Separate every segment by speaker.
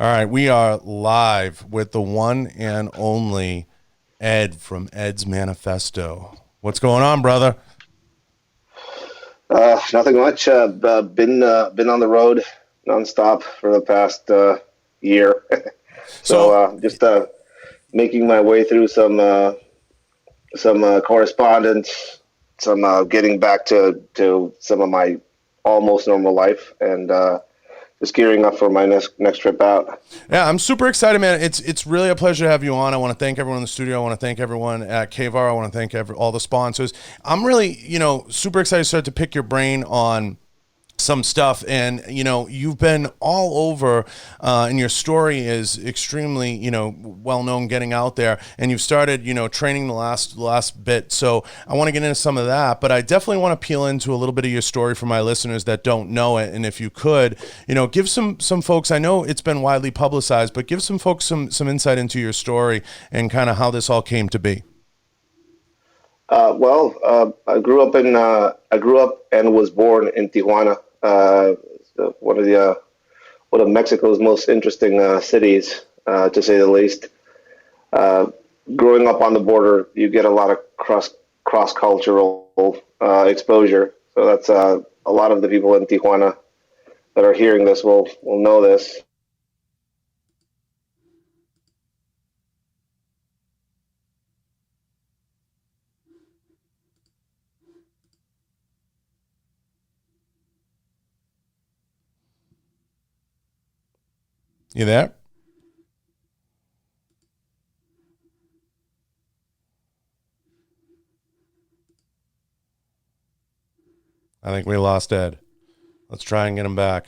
Speaker 1: All right, we are live with the one and only Ed from Ed's Manifesto. What's going on, brother?
Speaker 2: Nothing much. Been on the road nonstop for the past year, so
Speaker 1: So,
Speaker 2: just making my way through some correspondence, some getting back to some of my almost normal life, and just gearing up for my next trip out.
Speaker 1: yeah, I'm super excited, man. It's really a pleasure to have you on. I want to thank everyone in the studio. I want to thank everyone at KVAR. I want to thank all the sponsors. I'm really, super excited to start to pick your brain on some stuff, and you've been all over, and your story is extremely well known, getting out there, and you've started training the last bit. So I want to get into some of that, but I definitely want to peel into a little bit of your story for my listeners that don't know it. And if you could give some folks, I know it's been widely publicized, but give some folks some insight into your story and kind of how this all came to be.
Speaker 2: I grew up and was born in Tijuana, one of Mexico's most interesting cities, to say the least. Uh, Growing up on the border, you get a lot of cross cultural exposure. So that's a lot of the people in Tijuana that are hearing this will know this.
Speaker 1: You there? I think we lost Ed. Let's try and get him back.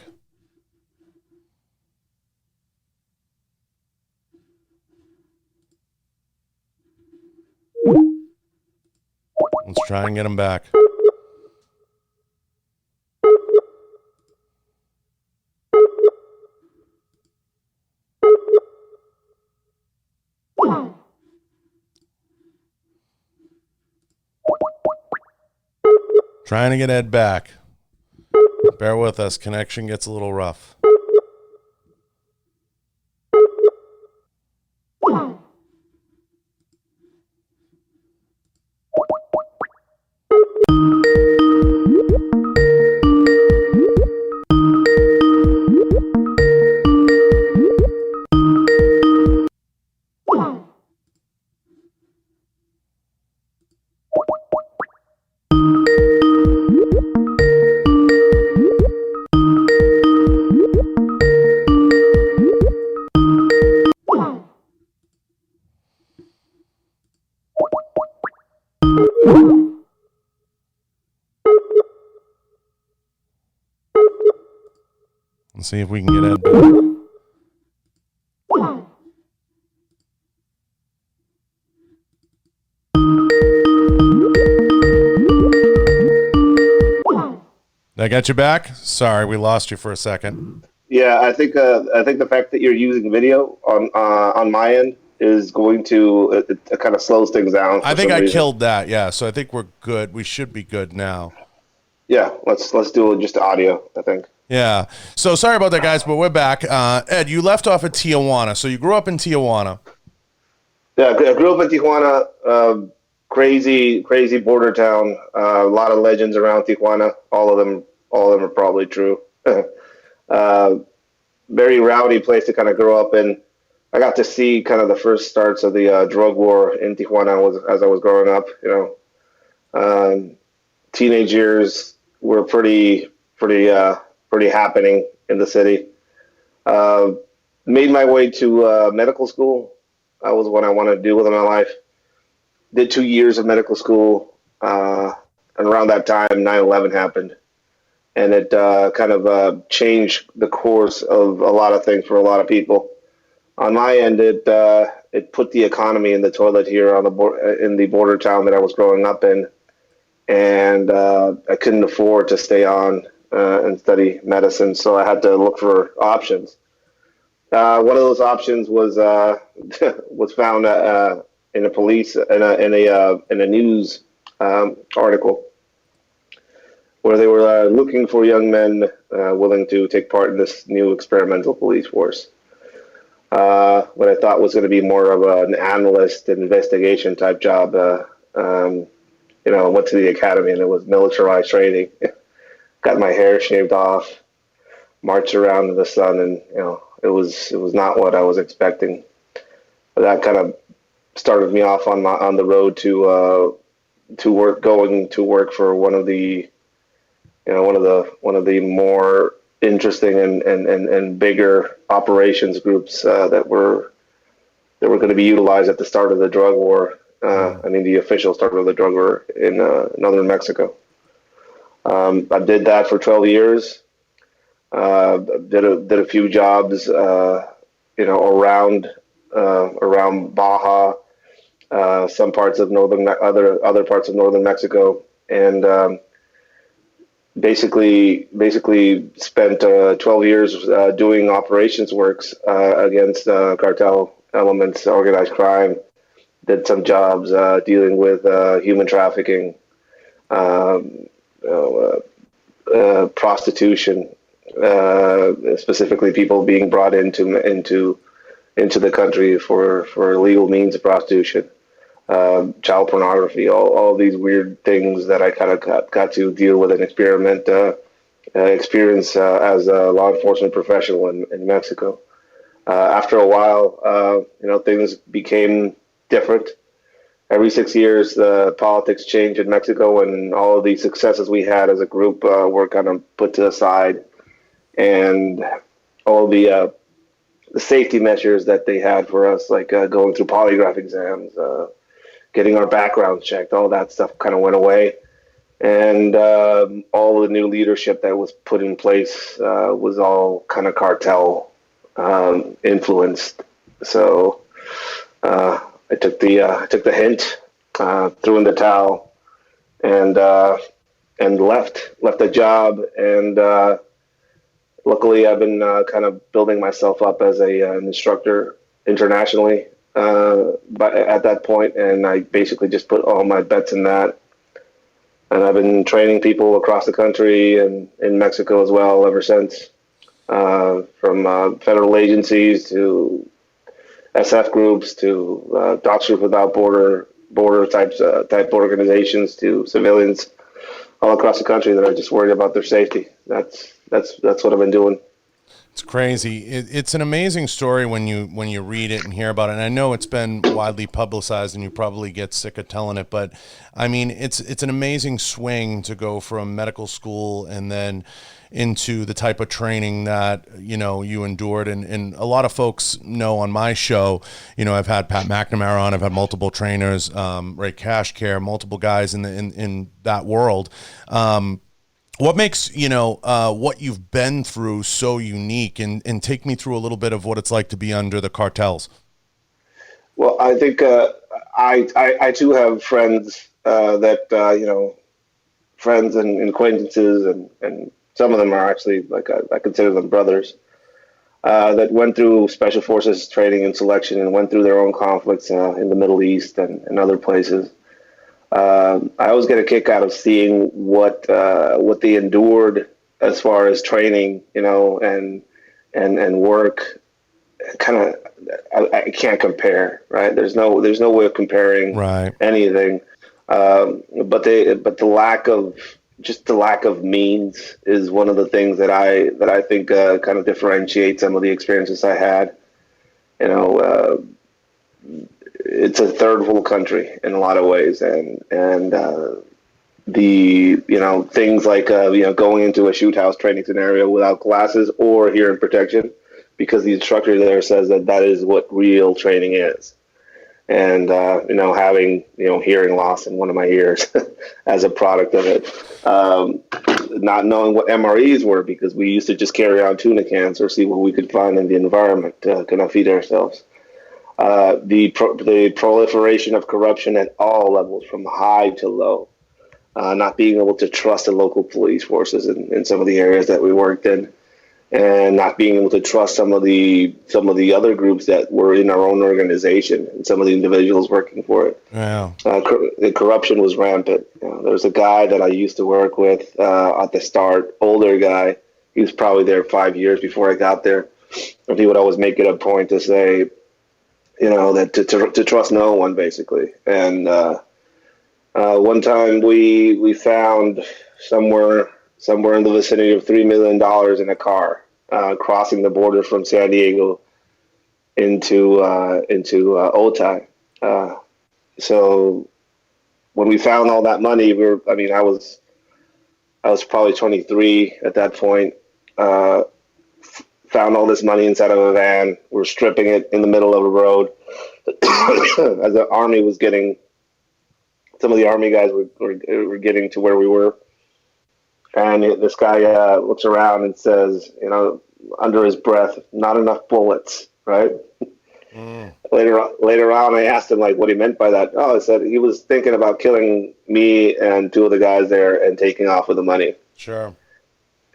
Speaker 1: Let's try and get him back. Trying to get Ed back. Bear with us. Connection gets a little rough. Let's see if we can get Ed back. Did I get you back? Sorry, we lost you for a second.
Speaker 2: Yeah, I think the fact that you're using video on my end is going to it kind of slows things down
Speaker 1: I
Speaker 2: for
Speaker 1: think
Speaker 2: some
Speaker 1: I
Speaker 2: reason.
Speaker 1: killed that. Yeah, so I think we're good. We should be good now.
Speaker 2: Yeah, let's do just audio, I think.
Speaker 1: Yeah. So sorry about that, guys, but we're back. Ed, you left off at Tijuana. So you grew up in Tijuana.
Speaker 2: Yeah, I grew up in Tijuana, crazy border town. A lot of legends around Tijuana. All of them are probably true. uh, Very rowdy place to kind of grow up in. I got to see kind of the first starts of the drug war in Tijuana as I was growing up. Teenage years were pretty happening in the city. Uh, Made my way to medical school. That was what I wanted to do with my life. Did 2 years of medical school, and around that time, 9/11 happened, and it kind of changed the course of a lot of things for a lot of people. On my end, it put the economy in the toilet here in the border town that I was growing up in, and I couldn't afford to stay on and study medicine, so I had to look for options. One of those options was was found in a police in a news article where they were looking for young men willing to take part in this new experimental police force. what I thought was going to be more of an analyst investigation type job. I went to the academy and it was militarized training. Got my hair shaved off, marched around in the sun, and it was not what I was expecting. But that kind of started me off on the road going to work for one of the more interesting and bigger operations groups that were going to be utilized at the start of the drug war. The official start of the drug war in northern Mexico. I did that for 12 years. Did a few jobs, around Baja, some parts of other parts of northern Mexico, and basically spent 12 years doing operations works against cartel elements, organized crime. Did some jobs dealing with human trafficking, prostitution, specifically people being brought into the country for illegal means of prostitution, child pornography, all these weird things that I kind of got to deal with and experience as a law enforcement professional in Mexico. After a while, things became different. Every 6 years, the politics change in Mexico, and all of the successes we had as a group were kind of put to the side, and all the safety measures that they had for us, like going through polygraph exams, getting our backgrounds checked, all that stuff kind of went away, and all the new leadership that was put in place was all kind of cartel influenced. So I took the hint, threw in the towel, and left the job. And luckily, I've been kind of building myself up as an instructor internationally. But at that point, and I basically just put all my bets in that. And I've been training people across the country and in Mexico as well ever since, from federal agencies to SF groups to Doctors Without Border type organizations to civilians all across the country that are just worried about their safety. That's what I've been doing.
Speaker 1: It's crazy. It's an amazing story when you read it and hear about it. And I know it's been widely publicized, and you probably get sick of telling it, but I mean, it's an amazing swing to go from medical school and then into the type of training that you endured. And a lot of folks know on my show, I've had Pat McNamara on, I've had multiple trainers, Ray Cashcare, multiple guys in that world. What makes what you've been through so unique, and take me through a little bit of what it's like to be under the cartels?
Speaker 2: Well, I think I too have friends friends and acquaintances, and some of them are actually I consider them brothers, that went through special forces training and selection and went through their own conflicts in the Middle East and other places. I always get a kick out of seeing what they endured as far as training, and work. Kind of, I can't compare, right? There's no way of comparing anything. But the lack of means is one of the things that I think kind of differentiates some of the experiences I had. It's a third world country in a lot of ways, and the things like going into a shoot house training scenario without glasses or hearing protection, because the instructor there says that is what real training is, and having hearing loss in one of my ears as a product of it, not knowing what MREs were, because we used to just carry around tuna cans or see what we could find in the environment to kind of feed ourselves. The proliferation of corruption at all levels, from high to low, not being able to trust the local police forces in some of the areas that we worked in, and not being able to trust some of the other groups that were in our own organization and some of the individuals working for it.
Speaker 1: Wow.
Speaker 2: The corruption was rampant. There was a guy that I used to work with at the start, older guy. He was probably there 5 years before I got there. And he would always make it a point to say, that to trust no one, basically. And one time we found somewhere in the vicinity of $3 million in a car crossing the border from San Diego into Otay. So when we found all that money, I was probably 23 at that point. Found all this money inside of a van. We're stripping it in the middle of a road. As the army was getting, some of the army guys were getting to where we were. And this guy looks around and says, under his breath, not enough bullets, right? Mm. Later on, I asked him what he meant by that. Oh, I said he was thinking about killing me and two of the guys there and taking off with the money.
Speaker 1: Sure.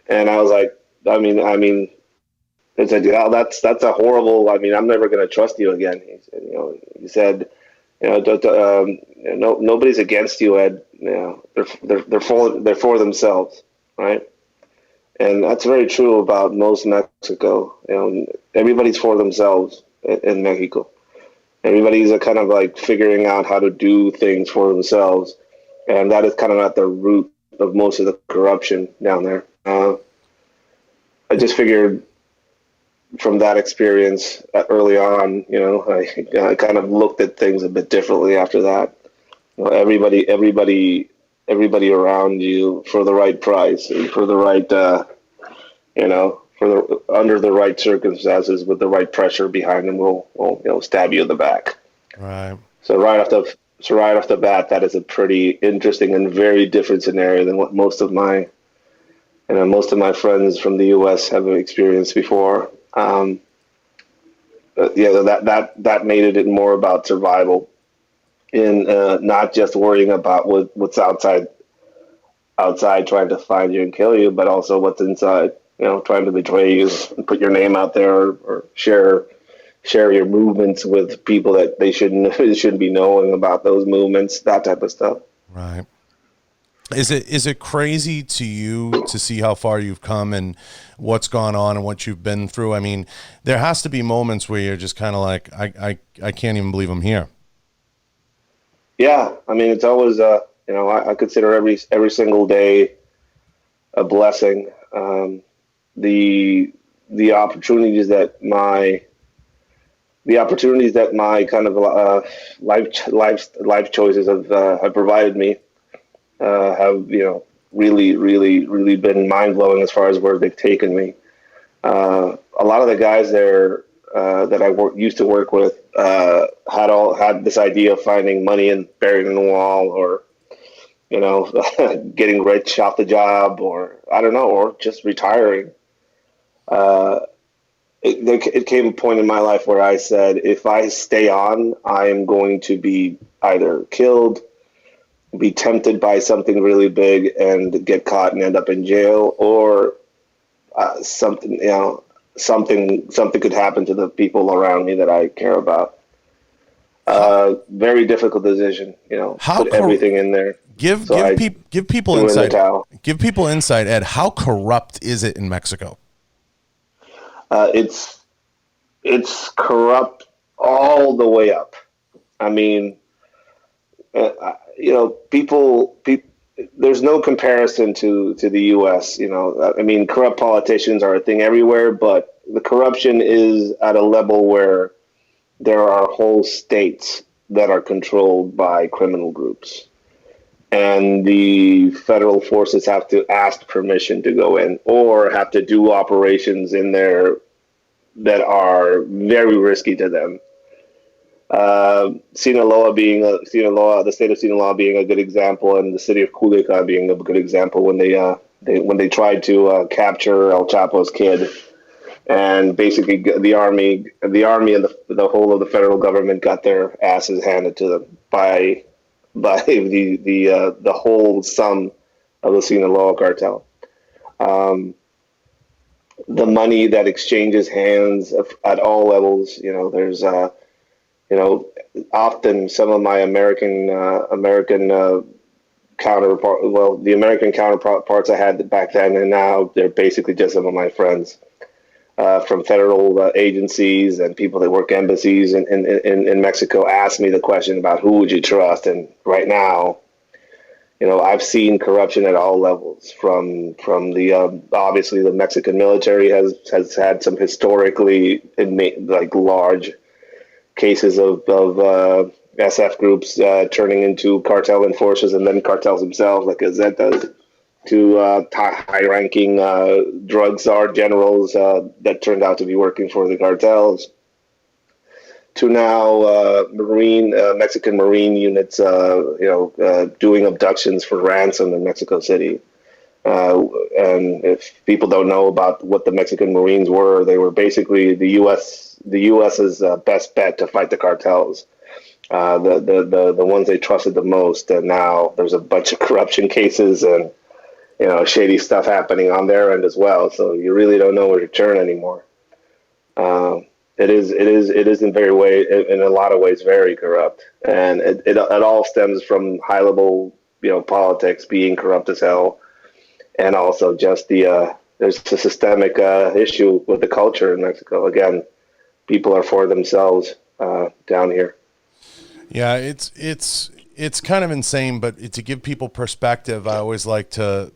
Speaker 2: And I was like, I mean, he said, that's a horrible. I'm never going to trust you again. He said, nobody's against you, Ed. They're for themselves, right? And that's very true about most Mexico. Everybody's for themselves in Mexico. Everybody's kind of figuring out how to do things for themselves, and that is kind of at the root of most of the corruption down there. I just figured from that experience early on, I kind of looked at things a bit differently after that. Everybody around you for the right price and for the right, under the right circumstances with the right pressure behind them will stab you in the back.
Speaker 1: Right.
Speaker 2: So right off the bat, that is a pretty interesting and very different scenario than what most of my friends from the U.S. have experienced before. That made it more about survival, in not just worrying about what's outside trying to find you and kill you, but also what's inside, trying to betray you and put your name out there or share your movements with people that they shouldn't be knowing about those movements, that type of stuff.
Speaker 1: Right. Is it crazy to you to see how far you've come and what's gone on and what you've been through? I mean, there has to be moments where you're just kind of like, I can't even believe I'm here.
Speaker 2: Yeah. I mean, it's always, I consider every single day a blessing. The opportunities that my kind of life choices have provided me have really, really, really been mind blowing as far as where they've taken me. A lot of the guys there that I used to work with had this idea of finding money and burying it in the wall, or getting rich off the job, or I don't know, or just retiring. It came a point in my life where I said, if I stay on, I am going to be either killed, be tempted by something really big and get caught and end up in jail, or something could happen to the people around me that I care about. Very difficult decision, put everything in there.
Speaker 1: Give people insight. Give people insight, Ed. How corrupt is it in Mexico?
Speaker 2: It's corrupt all the way up. I mean, people. There's no comparison to the U.S. I mean, corrupt politicians are a thing everywhere, but the corruption is at a level where there are whole states that are controlled by criminal groups, and the federal forces have to ask permission to go in, or have to do operations in there that are very risky to them. The state of Sinaloa being a good example, and the city of Culiacan being a good example when they tried to capture El Chapo's kid, and basically the army and the whole of the federal government got their asses handed to them by the whole sum of the Sinaloa cartel. The money that exchanges hands at all levels, there's often some of my American the American counterparts I had back then, and now they're basically just some of my friends. from federal agencies and people that work embassies in Mexico ask me the question about who would you trust. And right now, I've seen corruption at all levels. From the obviously the Mexican military has had some historically large cases of SF groups turning into cartel enforcers and then cartels themselves, like Gazette does, to high-ranking drug czar generals that turned out to be working for the cartels, to now Mexican Marine units, doing abductions for ransom in Mexico City. And if people don't know about what the Mexican Marines were, they were basically the U.S.'s best bet to fight the cartels. The ones they trusted the most. And now there's a bunch of corruption cases and shady stuff happening on their end as well. So you really don't know where to turn anymore. It is in a lot of ways very corrupt, and it all stems from high level politics being corrupt as hell, and also just there's a systemic issue with the culture in Mexico. Again, people are for themselves down here.
Speaker 1: Yeah, it's kind of insane, but to give people perspective, I always like to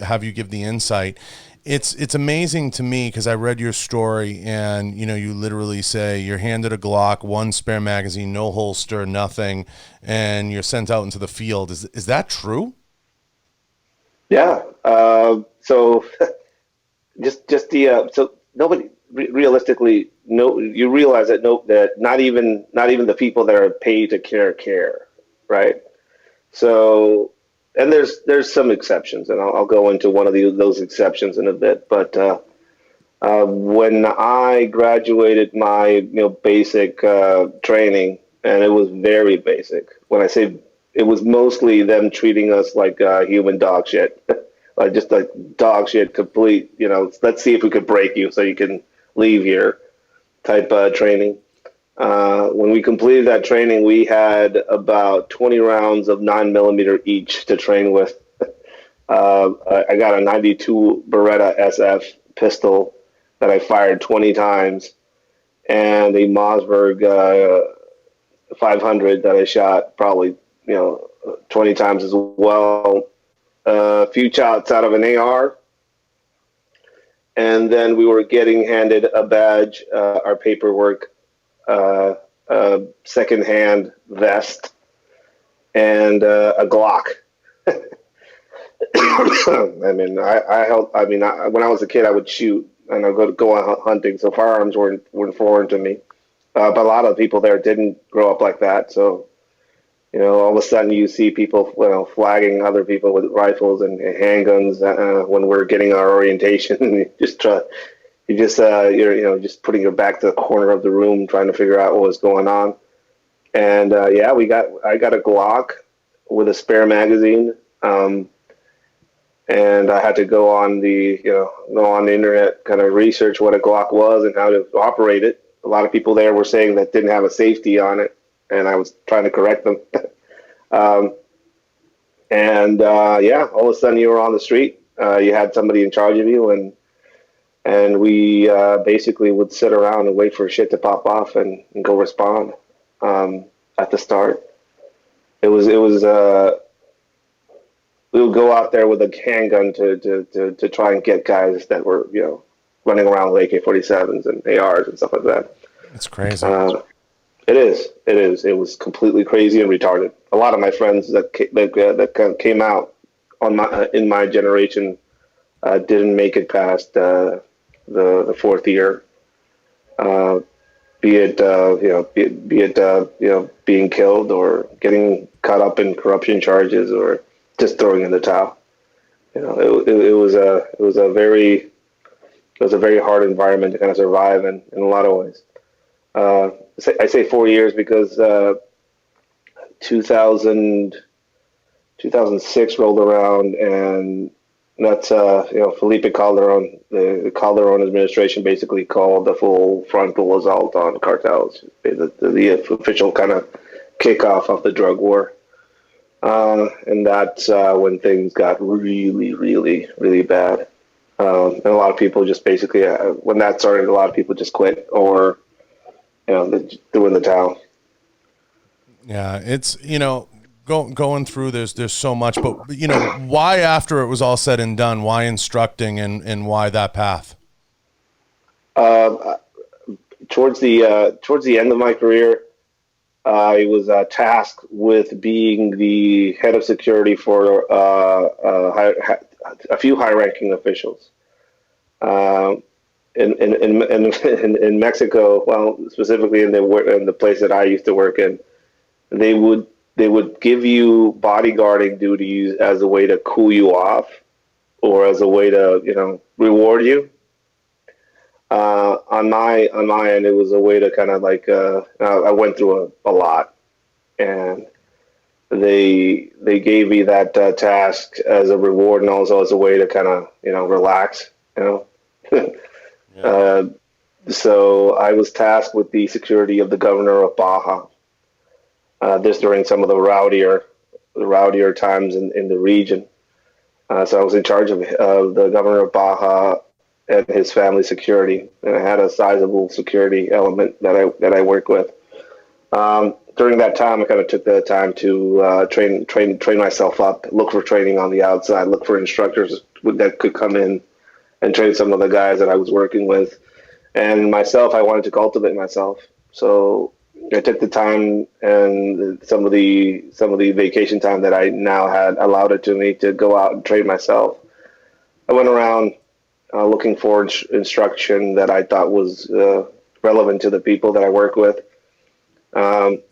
Speaker 1: have you give the insight. It's amazing to me because I read your story and you literally say you're handed a Glock, one spare magazine, no holster, nothing, and you're sent out into the field. Is that true?
Speaker 2: Yeah. So just the so nobody realistically you realize that not even the people that are paid to care, right? So. And there's some exceptions, and I'll go into one of those exceptions in a bit. But when I graduated my basic training, and it was very basic. When I say it was mostly them treating us like human dog shit, just like dog shit, complete. Let's see if we could break you so you can leave here, type training. When we completed that training, we had about 20 rounds of 9mm each to train with. I got a 92 Beretta SF pistol that I fired 20 times, and a Mossberg 500 that I shot probably 20 times as well. A few shots out of an AR, and then we were getting handed a badge, our paperwork. Second-hand vest and a Glock. When I was a kid, I would shoot and I'd go on hunting, so firearms weren't foreign to me. But a lot of people there didn't grow up like that, so all of a sudden you see people flagging other people with rifles and handguns when we're getting our orientation. You're just putting your back to the corner of the room trying to figure out what was going on. And I got a Glock with a spare magazine, and I had to go on the internet, kind of research what a Glock was and how to operate it. A lot of people there were saying that didn't have a safety on it, and I was trying to correct them. All of a sudden you were on the street. You had somebody in charge of you, and we basically would sit around and wait for shit to pop off and go respond. At the start, it was we would go out there with a handgun to try and get guys that were running around with AK-47s and ARs and stuff like that.
Speaker 1: It's crazy.
Speaker 2: It is. It was completely crazy and retarded. A lot of my friends that came out in my generation didn't make it past the fourth year, be it being killed or getting caught up in corruption charges or just throwing in the towel. It was a very hard environment to kind of survive in a lot of ways. I say 4 years because 2006 rolled around, and that's Felipe Calderon. The Calderon administration basically called the full frontal assault on cartels, the official kind of kickoff of the drug war, and that's when things got really, really, really bad. And a lot of people just basically, when that started, a lot of people just quit or, they threw in the towel.
Speaker 1: Yeah, it's going through there's so much, but why after it was all said and done, why instructing and why that path?
Speaker 2: Uh, Towards the end of my career, I was tasked with being the head of security for a few high-ranking officials. Uh, in Mexico, well, specifically in the place that I used to work in, they would give you bodyguarding duties as a way to cool you off, or as a way to reward you. On my end, it was a way to kind of like I went through a lot, and they gave me that task as a reward and also as a way to kind of relax. uh, so I was tasked with the security of the governor of Baja. This during some of the rowdier times in the region. So I was in charge of the governor of Baja and his family security, and I had a sizable security element that I worked with. During that time, I kind of took the time to train myself up, look for training on the outside, look for instructors that could come in and train some of the guys that I was working with. And myself, I wanted to cultivate myself, so I took the time and some of the vacation time that I now had allowed it to me to go out and train myself. I went around looking for instruction that I thought was relevant to the people that I work with, and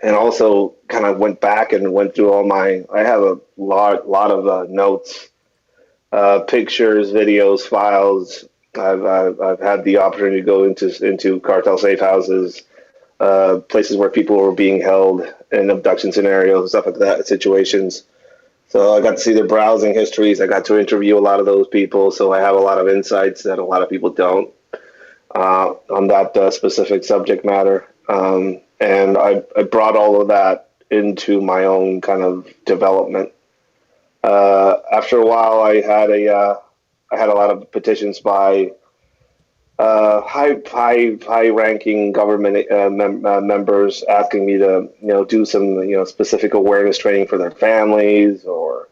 Speaker 2: also kind of went back and went through all my. I have a lot of notes, pictures, videos, files. I've had the opportunity to go into cartel safe houses. Places where people were being held in abduction scenarios, stuff like that, situations. So I got to see their browsing histories. I got to interview a lot of those people. So I have a lot of insights that a lot of people don't on that specific subject matter. And I brought all of that into my own kind of development. After a while, I had a lot of petitions by high-ranking government members asking me to, do some, specific awareness training for their families or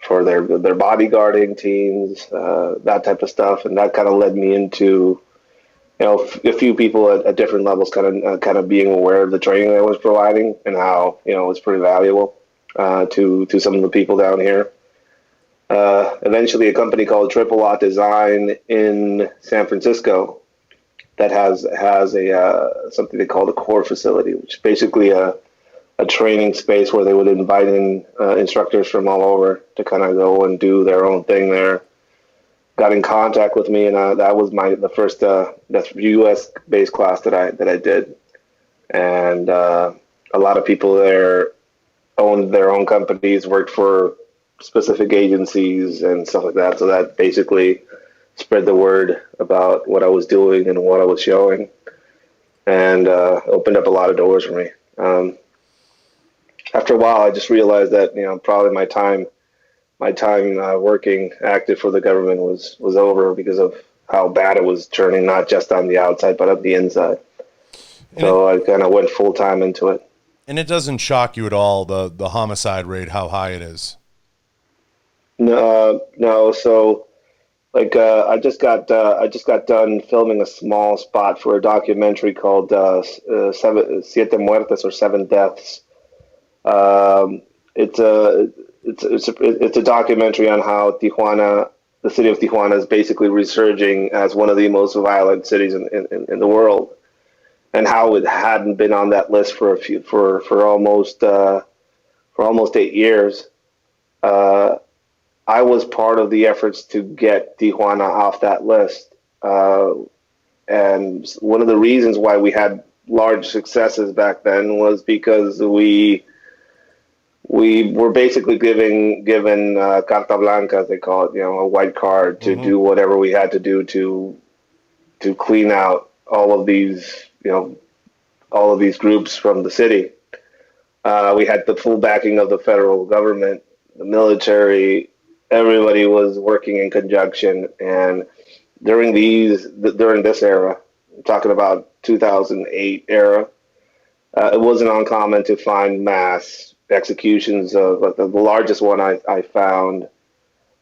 Speaker 2: for their bodyguarding teams, that type of stuff, and that kind of led me into, a few people at different levels, kind of being aware of the training I was providing and how, it was pretty valuable to some of the people down here. Eventually, a company called Triple Lot Design in San Francisco that has a something they call the core facility, which is basically a training space where they would invite in instructors from all over to kind of go and do their own thing there. Got in contact with me, and that was the first U.S. based class that I did, and a lot of people there owned their own companies, worked for specific agencies and stuff like that. So that basically spread the word about what I was doing and what I was showing, and opened up a lot of doors for me. After a while, I just realized that probably my time working active for the government was over because of how bad it was turning, not just on the outside but on the inside. So I kind of went full time into it.
Speaker 1: And it doesn't shock you at all the homicide rate, how high it is.
Speaker 2: No. So, like, I just got done filming a small spot for a documentary called Siete Muertes, or Seven Deaths. It's a documentary on how Tijuana, the city of Tijuana, is basically resurging as one of the most violent cities in the world, and how it hadn't been on that list for almost 8 years. I was part of the efforts to get Tijuana off that list. And one of the reasons why we had large successes back then was because we were basically given carta blanca, as they call it, a white card to do whatever we had to do to clean out all of these groups from the city. We had the full backing of the federal government, the military, everybody was working in conjunction. And during this era, talking about 2008 era, it wasn't uncommon to find mass executions. Of the largest one I found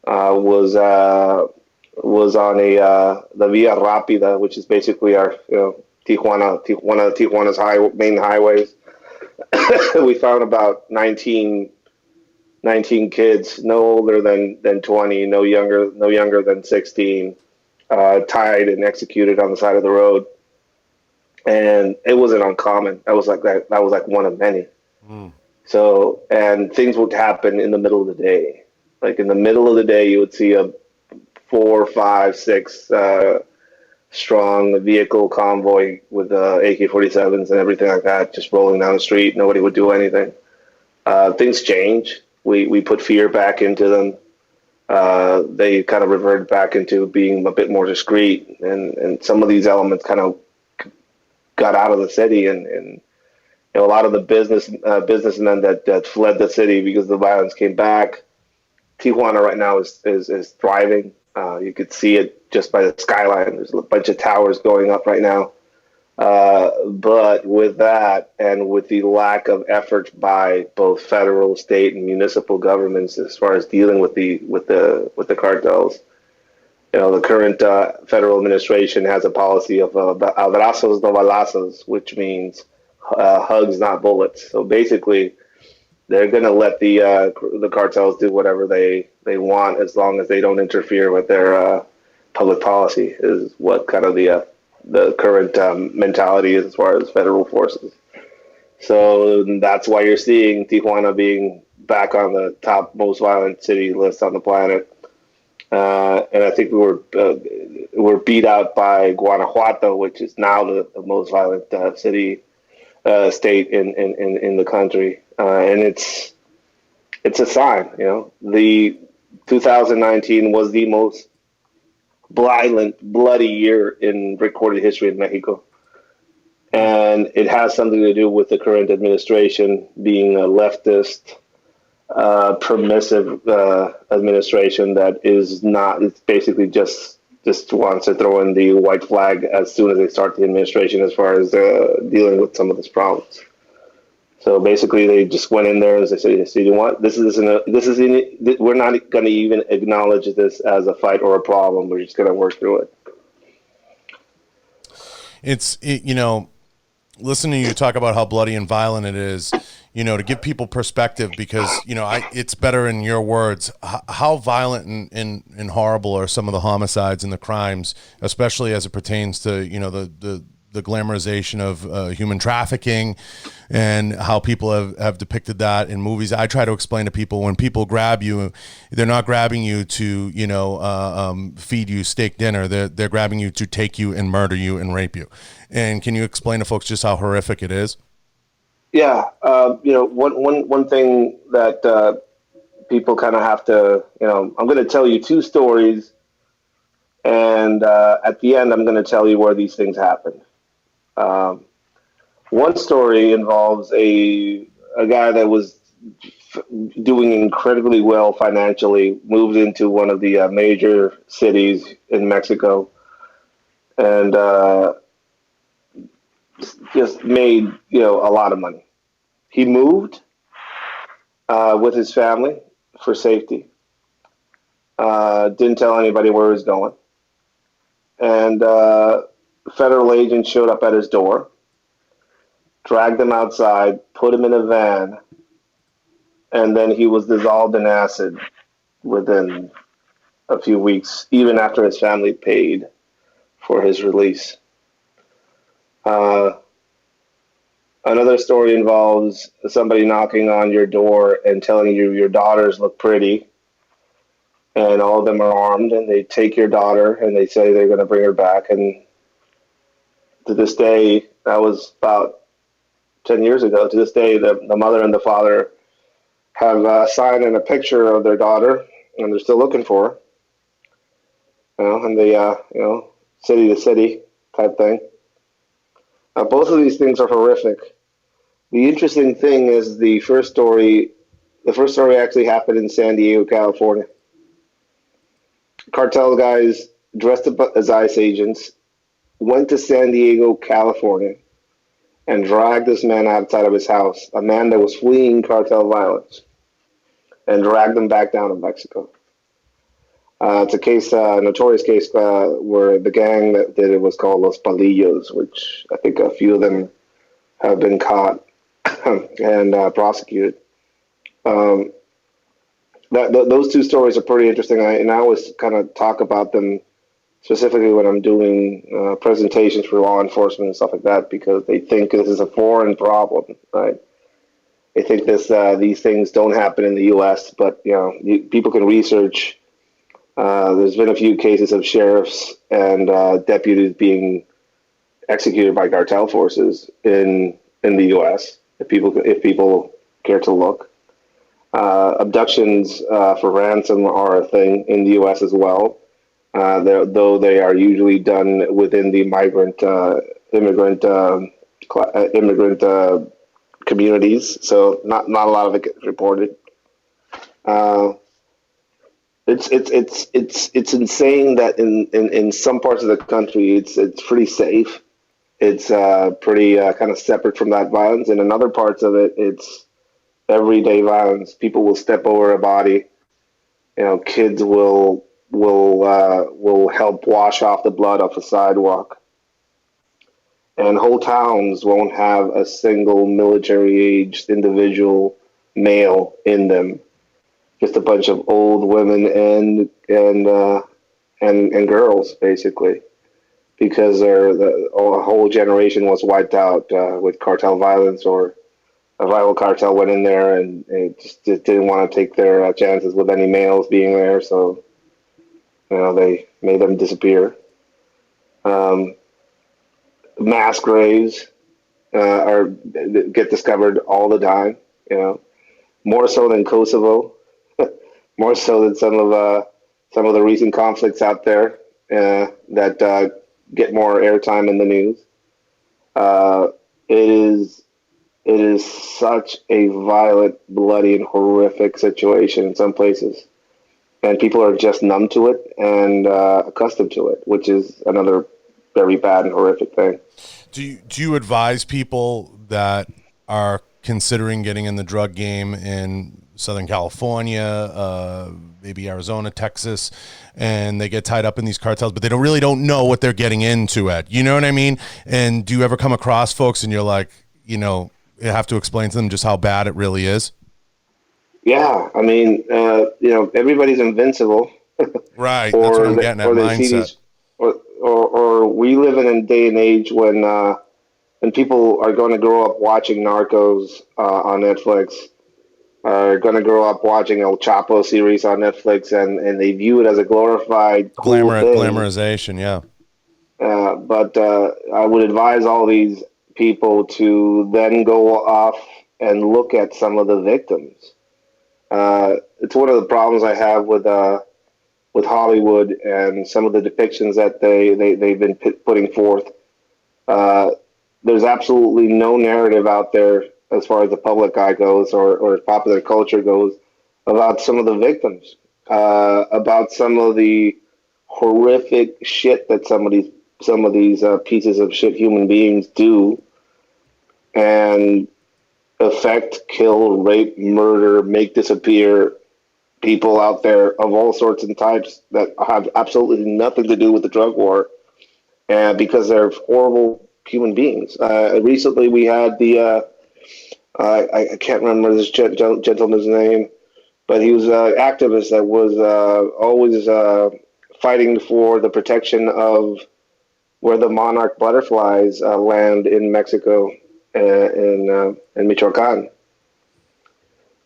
Speaker 2: was on the Via Rápida, which is basically our Tijuana's main highways. We found about 19 kids, no older than 20, no younger than 16, tied and executed on the side of the road. And it wasn't uncommon. That was like one of many. Mm. So, and things would happen in the middle of the day. Like in the middle of the day, you would see a 4, 5, 6 strong vehicle convoy with AK-47s and everything like that, just rolling down the street. Nobody would do anything. Things change. We put fear back into them. They kind of reverted back into being a bit more discreet, and some of these elements kind of got out of the city, and a lot of the businessmen that fled the city because the violence came back. Tijuana right now is thriving. You could see it just by the skyline. There's a bunch of towers going up right now. But with that, and with the lack of effort by both federal, state, and municipal governments as far as dealing with the cartels, the current federal administration has a policy of abrazos no balazos, which means hugs, not bullets. So basically, they're going to let the cartels do whatever they want as long as they don't interfere with their public policy, is what kind of the current mentality is as far as federal forces. So that's why you're seeing Tijuana being back on the top most violent city list on the planet. And I think we were beat out by Guanajuato, which is now the most violent state in the country. And it's a sign, the 2019 was the most bloody year in recorded history in Mexico. And it has something to do with the current administration being a leftist, permissive administration that is not, it's basically just wants to throw in the white flag as soon as they start the administration as far as dealing with some of these problems. So basically, they just went in there and they said, "You know what? We're not going to even acknowledge this as a fight or a problem. We're just going to work through it."
Speaker 1: Listening to you talk about how bloody and violent it is, to give people perspective, because it's better in your words. How violent and horrible are some of the homicides and the crimes, especially as it pertains to the glamorization of human trafficking and how people have depicted that in movies. I try to explain to people, when people grab you, they're not grabbing you to, feed you steak dinner. They're grabbing you to take you and murder you and rape you. And can you explain to folks just how horrific it is?
Speaker 2: Yeah. One thing that people kind of have to, I'm going to tell you 2 stories, and at the end, I'm going to tell you where these things happened. One story involves a guy that was doing incredibly well financially, moved into one of the major cities in Mexico, and just made a lot of money. He moved with his family for safety. Didn't tell anybody where he was going, and federal agents showed up at his door, dragged him outside, put him in a van, and then he was dissolved in acid within a few weeks, even after his family paid for his release. Another story involves somebody knocking on your door and telling you your daughters look pretty, and all of them are armed, and they take your daughter and they say they're going to bring her back. And to this day, that was about 10 years ago, to this day, the mother and the father have signed in a picture of their daughter, and they're still looking for her. And they, city to city type thing. Both of these things are horrific. The interesting thing is the first story actually happened in San Diego, California. cartel guys dressed up as ICE agents went to San Diego, California, and dragged this man outside of his house, a man that was fleeing cartel violence, and dragged him back down to Mexico. It's a case, notorious case, where the gang that did it was called Los Palillos, which I think a few of them have been caught and prosecuted. Those two stories are pretty interesting, and I always kind of talk about them specifically when I'm doing presentations for law enforcement and stuff like that, because they think this is a foreign problem, right? They think these things don't happen in the U.S., but people can research. There's been a few cases of sheriffs and deputies being executed by cartel forces in the U.S. If people care to look, abductions for ransom are a thing in the U.S. as well. Though they are usually done within the immigrant communities, so not a lot of it gets reported. It's insane that in some parts of the country it's pretty safe. It's pretty kind of separate from that violence. And in other parts of it, it's everyday violence. People will step over a body. Kids will help wash off the blood off a sidewalk. And whole towns won't have a single military-aged individual male in them. Just a bunch of old women and girls, basically, because a whole generation was wiped out with cartel violence, or a rival cartel went in there and just didn't want to take their chances with any males being there, so they made them disappear. Mass graves get discovered all the time, more so than Kosovo. More so than some of the recent conflicts out there that get more airtime in the news. It is such a violent, bloody, and horrific situation in some places, and people are just numb to it and accustomed to it, which is another very bad and horrific thing.
Speaker 1: Do you advise people that are considering getting in the drug game in Southern California, maybe Arizona, Texas, and they get tied up in these cartels, but they don't know what they're getting into at, you know what I mean? And do you ever come across folks and you're like, you have to explain to them just how bad it really is?
Speaker 2: Yeah. I mean, everybody's invincible.
Speaker 1: Right. That's what I'm getting at, mindset.
Speaker 2: Or we live in a day and age when people are going to grow up watching Narcos on Netflix, are going to grow up watching El Chapo series on Netflix, and they view it as a glorified
Speaker 1: glamorization, yeah.
Speaker 2: But I would advise all these people to then go off and look at some of the victims. It's one of the problems I have with Hollywood and some of the depictions that they've been putting forth. There's absolutely no narrative out there as far as the public eye goes, or popular culture goes, about some of the victims, about some of the horrific shit that some of these pieces of shit human beings do, and affect, kill, rape, murder, make disappear people out there of all sorts and types that have absolutely nothing to do with the drug war, and because they're horrible human beings. Recently, we had the I can't remember this gentleman's name, but he was an activist that was always fighting for the protection of where the monarch butterflies land in Mexico, in Michoacan.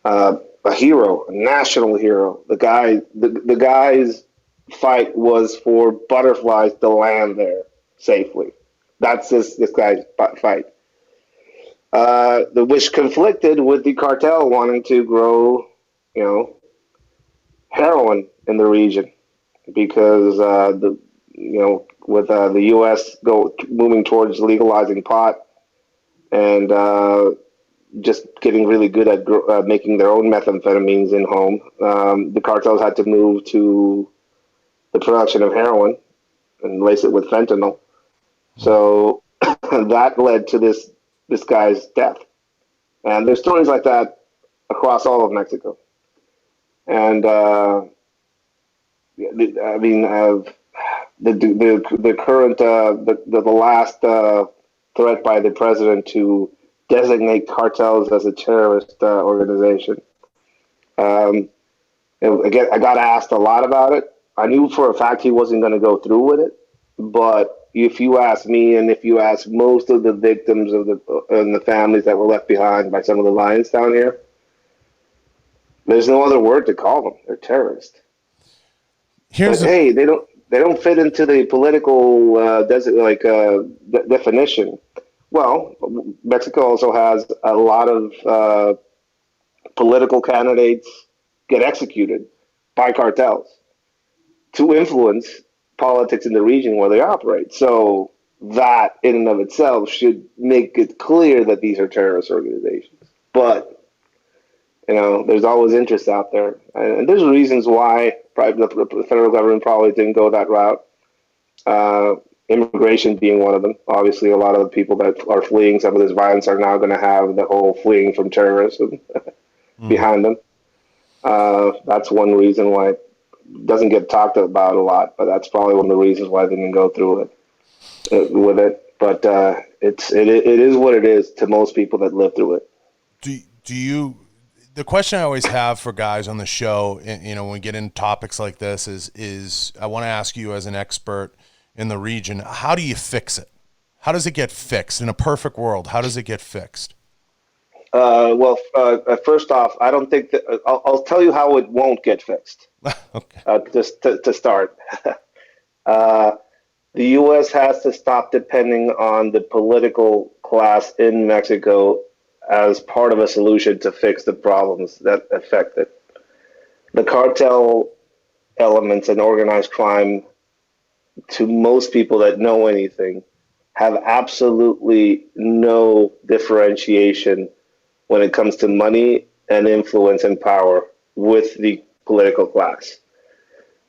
Speaker 2: A hero, a national hero. The guy's fight was for butterflies to land there safely. That's this guy's fight. Which conflicted with the cartel wanting to grow, heroin in the region, because with the U.S. moving towards legalizing pot and just getting really good at making their own methamphetamines in home, the cartels had to move to the production of heroin and lace it with fentanyl. So that led to this guy's death. And there's stories like that across all of Mexico. And I mean, the current the last threat by the president to designate cartels as a terrorist organization. Again, I got asked a lot about it. I knew for a fact he wasn't going to go through with it, but if you ask me, and if you ask most of the victims of and the families that were left behind by some of the violence down here, there's no other word to call them. They're terrorists. Hey, they don't fit into the political definition. Well, Mexico also has a lot of political candidates get executed by cartels to influence politics in the region where they operate. So that in and of itself should make it clear that these are terrorist organizations. But, there's always interest out there. And there's reasons why the federal government probably didn't go that route. Immigration being one of them. Obviously, a lot of the people that are fleeing some of this violence are now going to have the whole fleeing from terrorism behind them. That's one reason why it doesn't get talked about a lot, but that's probably one of the reasons why they didn't go through with it. But it is what it is to most people that live through it.
Speaker 1: Do you? The question I always have for guys on the show, when we get into topics like this, is I want to ask you as an expert in the region, how do you fix it? How does it get fixed in a perfect world? How does it get fixed?
Speaker 2: First off, I don't think that I'll tell you how it won't get fixed.
Speaker 1: Okay.
Speaker 2: Just to start, the U.S. has to stop depending on the political class in Mexico as part of a solution to fix the problems that affect it. The cartel elements and organized crime, to most people that know anything, have absolutely no differentiation when it comes to money and influence and power with the political class.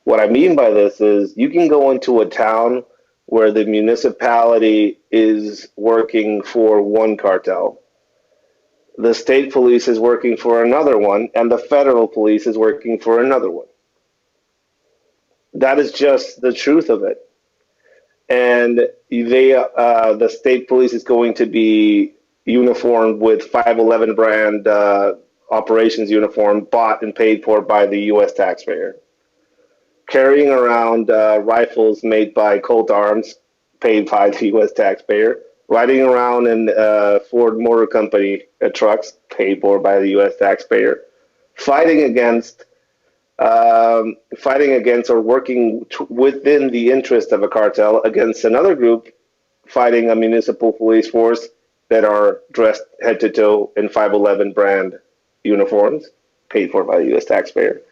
Speaker 2: What I mean by this is you can go into a town where the municipality is working for one cartel, the state police is working for another one, and the federal police is working for another one. That is just the truth of it. And the state police is going to be uniformed with 511 brand operations uniform bought and paid for by the U.S. taxpayer. Carrying around rifles made by Colt Arms, paid by the U.S. taxpayer. Riding around in Ford Motor Company trucks, paid for by the U.S. taxpayer. Fighting against or working within the interest of a cartel against another group fighting a municipal police force that are dressed head to toe in 511 brand uniforms, paid for by the U.S. taxpayer.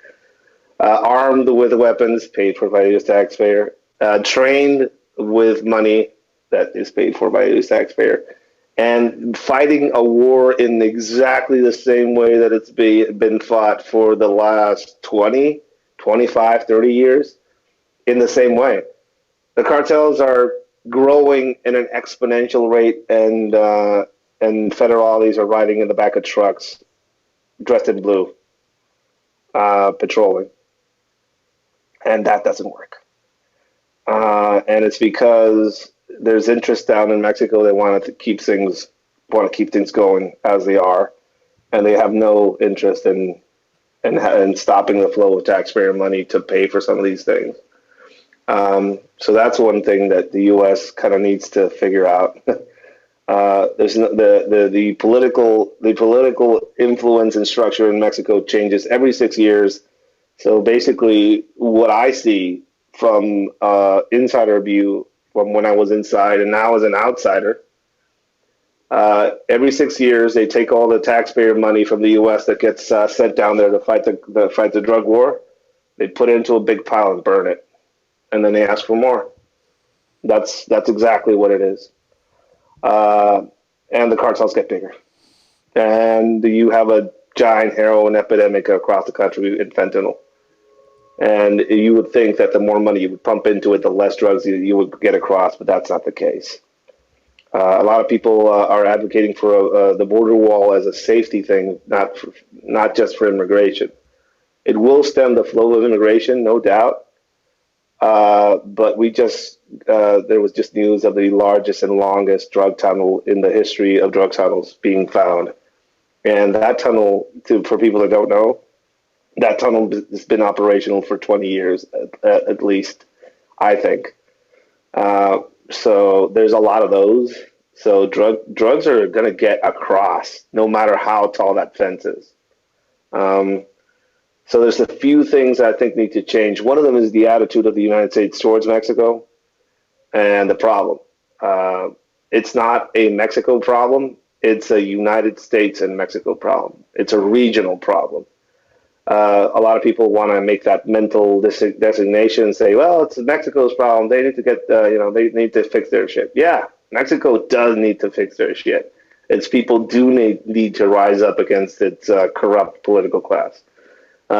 Speaker 2: Armed with weapons, paid for by the U.S. taxpayer. Trained with money that is paid for by the U.S. taxpayer. And fighting a war in exactly the same way that it's been fought for the last 20, 25, 30 years, in the same way. The cartels are growing in an exponential rate, and federales are riding in the back of trucks, dressed in blue, patrolling. And that doesn't work. And it's because there's interest down in Mexico. They want to keep things going as they are, and they have no interest in stopping the flow of taxpayer money to pay for some of these things. So that's one thing that the U.S. kind of needs to figure out. There's the political influence and structure in Mexico changes every 6 years. So basically, what I see from insider view, from when I was inside and now as an outsider, every 6 years they take all the taxpayer money from the U.S. that gets sent down there to fight the drug war. They put it into a big pile and burn it, and then they ask for more. That's exactly what it is. And the cartels get bigger, and you have a giant heroin epidemic across the country in fentanyl. And you would think that the more money you would pump into it, the less drugs you would get across, but that's not the case. A lot of people are advocating for the border wall as a safety thing, not just for immigration. It will stem the flow of immigration, no doubt. But there was just news of the largest and longest drug tunnel in the history of drug tunnels being found. And that tunnel, for people that don't know, that tunnel has been operational for 20 years at least, I think. So there's a lot of those. So drugs are going to get across no matter how tall that fence is. So there's a few things I think need to change. One of them is the attitude of the United States towards Mexico and the problem. It's not a Mexico problem. It's a United States and Mexico problem. It's a regional problem. A lot of people want to make that mental designation and say, well, it's Mexico's problem. They need to they need to fix their shit. Yeah, Mexico does need to fix their shit. Its people do need to rise up against its corrupt political class.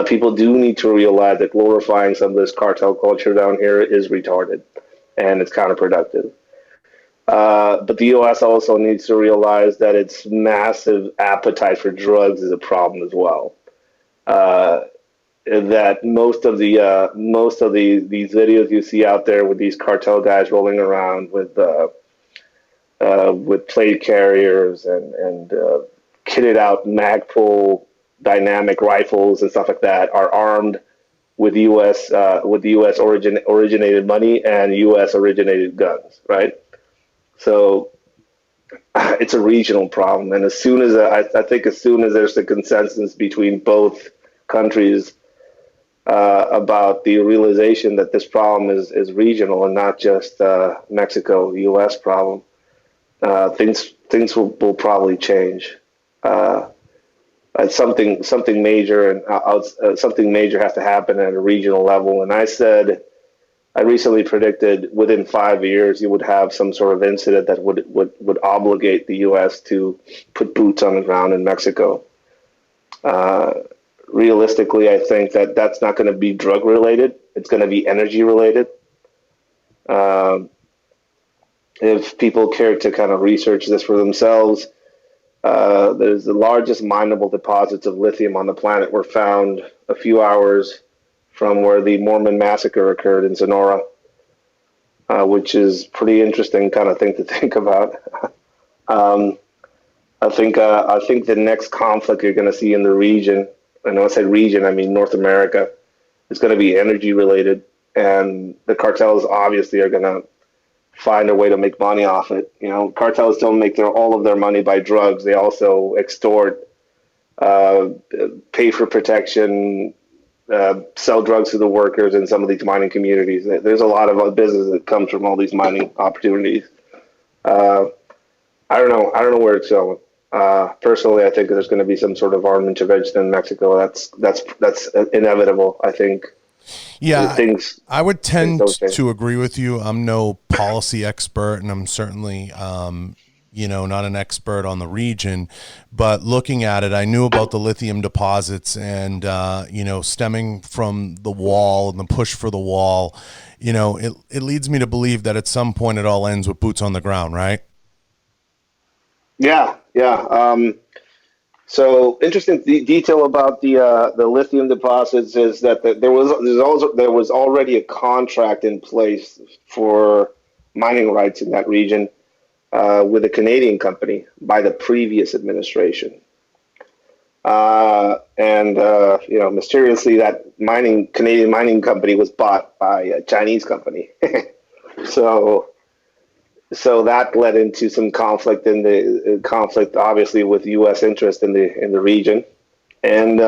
Speaker 2: People do need to realize that glorifying some of this cartel culture down here is retarded and it's counterproductive. But the U.S. also needs to realize that its massive appetite for drugs is a problem as well. That most of these videos you see out there with these cartel guys rolling around with plate carriers and kitted out Magpul dynamic rifles and stuff like that are armed with U.S. Originated money and U.S. originated guns, right? So it's a regional problem, and as soon as as soon as there's a consensus between both countries about the realization that this problem is regional and not just Mexico-U.S. problem, things will probably change. Something major and something major has to happen at a regional level, and I recently predicted within 5 years you would have some sort of incident that would obligate the U.S. to put boots on the ground in Mexico. Realistically, I think that's not going to be drug related. It's going to be energy related. If people care to kind of research this for themselves, there's the largest mineable deposits of lithium on the planet were found a few hours from where the Mormon massacre occurred in Sonora, which is pretty interesting kind of thing to think about. I think the next conflict you're going to see in the region, and when I say region, I mean North America, is going to be energy related, and the cartels obviously are going to find a way to make money off it. You know, cartels don't make all of their money by drugs. They also extort, pay for protection, sell drugs to the workers in some of these mining communities. There's a lot of business that comes from all these mining opportunities. I don't know where it's going. Personally, I think there's going to be some sort of armed intervention in Mexico. That's inevitable, I think.
Speaker 1: Yeah, I would tend to agree with you. I'm no policy expert, and I'm certainly, not an expert on the region. But looking at it, I knew about the lithium deposits and, stemming from the wall and the push for the wall. It leads me to believe that at some point it all ends with boots on the ground, right?
Speaker 2: Yeah. So interesting detail about the lithium deposits is that there was already a contract in place for mining rights in that region with a Canadian company by the previous administration, mysteriously that Canadian mining company was bought by a Chinese company, So that led into some conflict obviously with U.S. interest in the region, and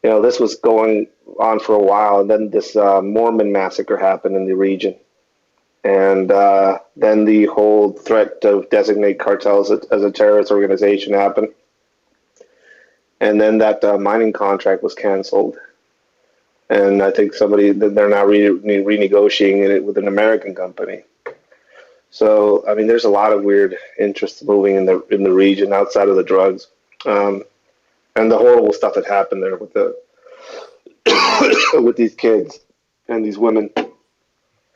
Speaker 2: this was going on for a while, and then this Mormon massacre happened in the region, and then the whole threat to designate cartels as a terrorist organization happened, and then that mining contract was canceled, and I think they're now renegotiating it with an American company. So, I mean, there's a lot of weird interests moving in the region outside of the drugs, and the horrible stuff that happened there with the with these kids and these women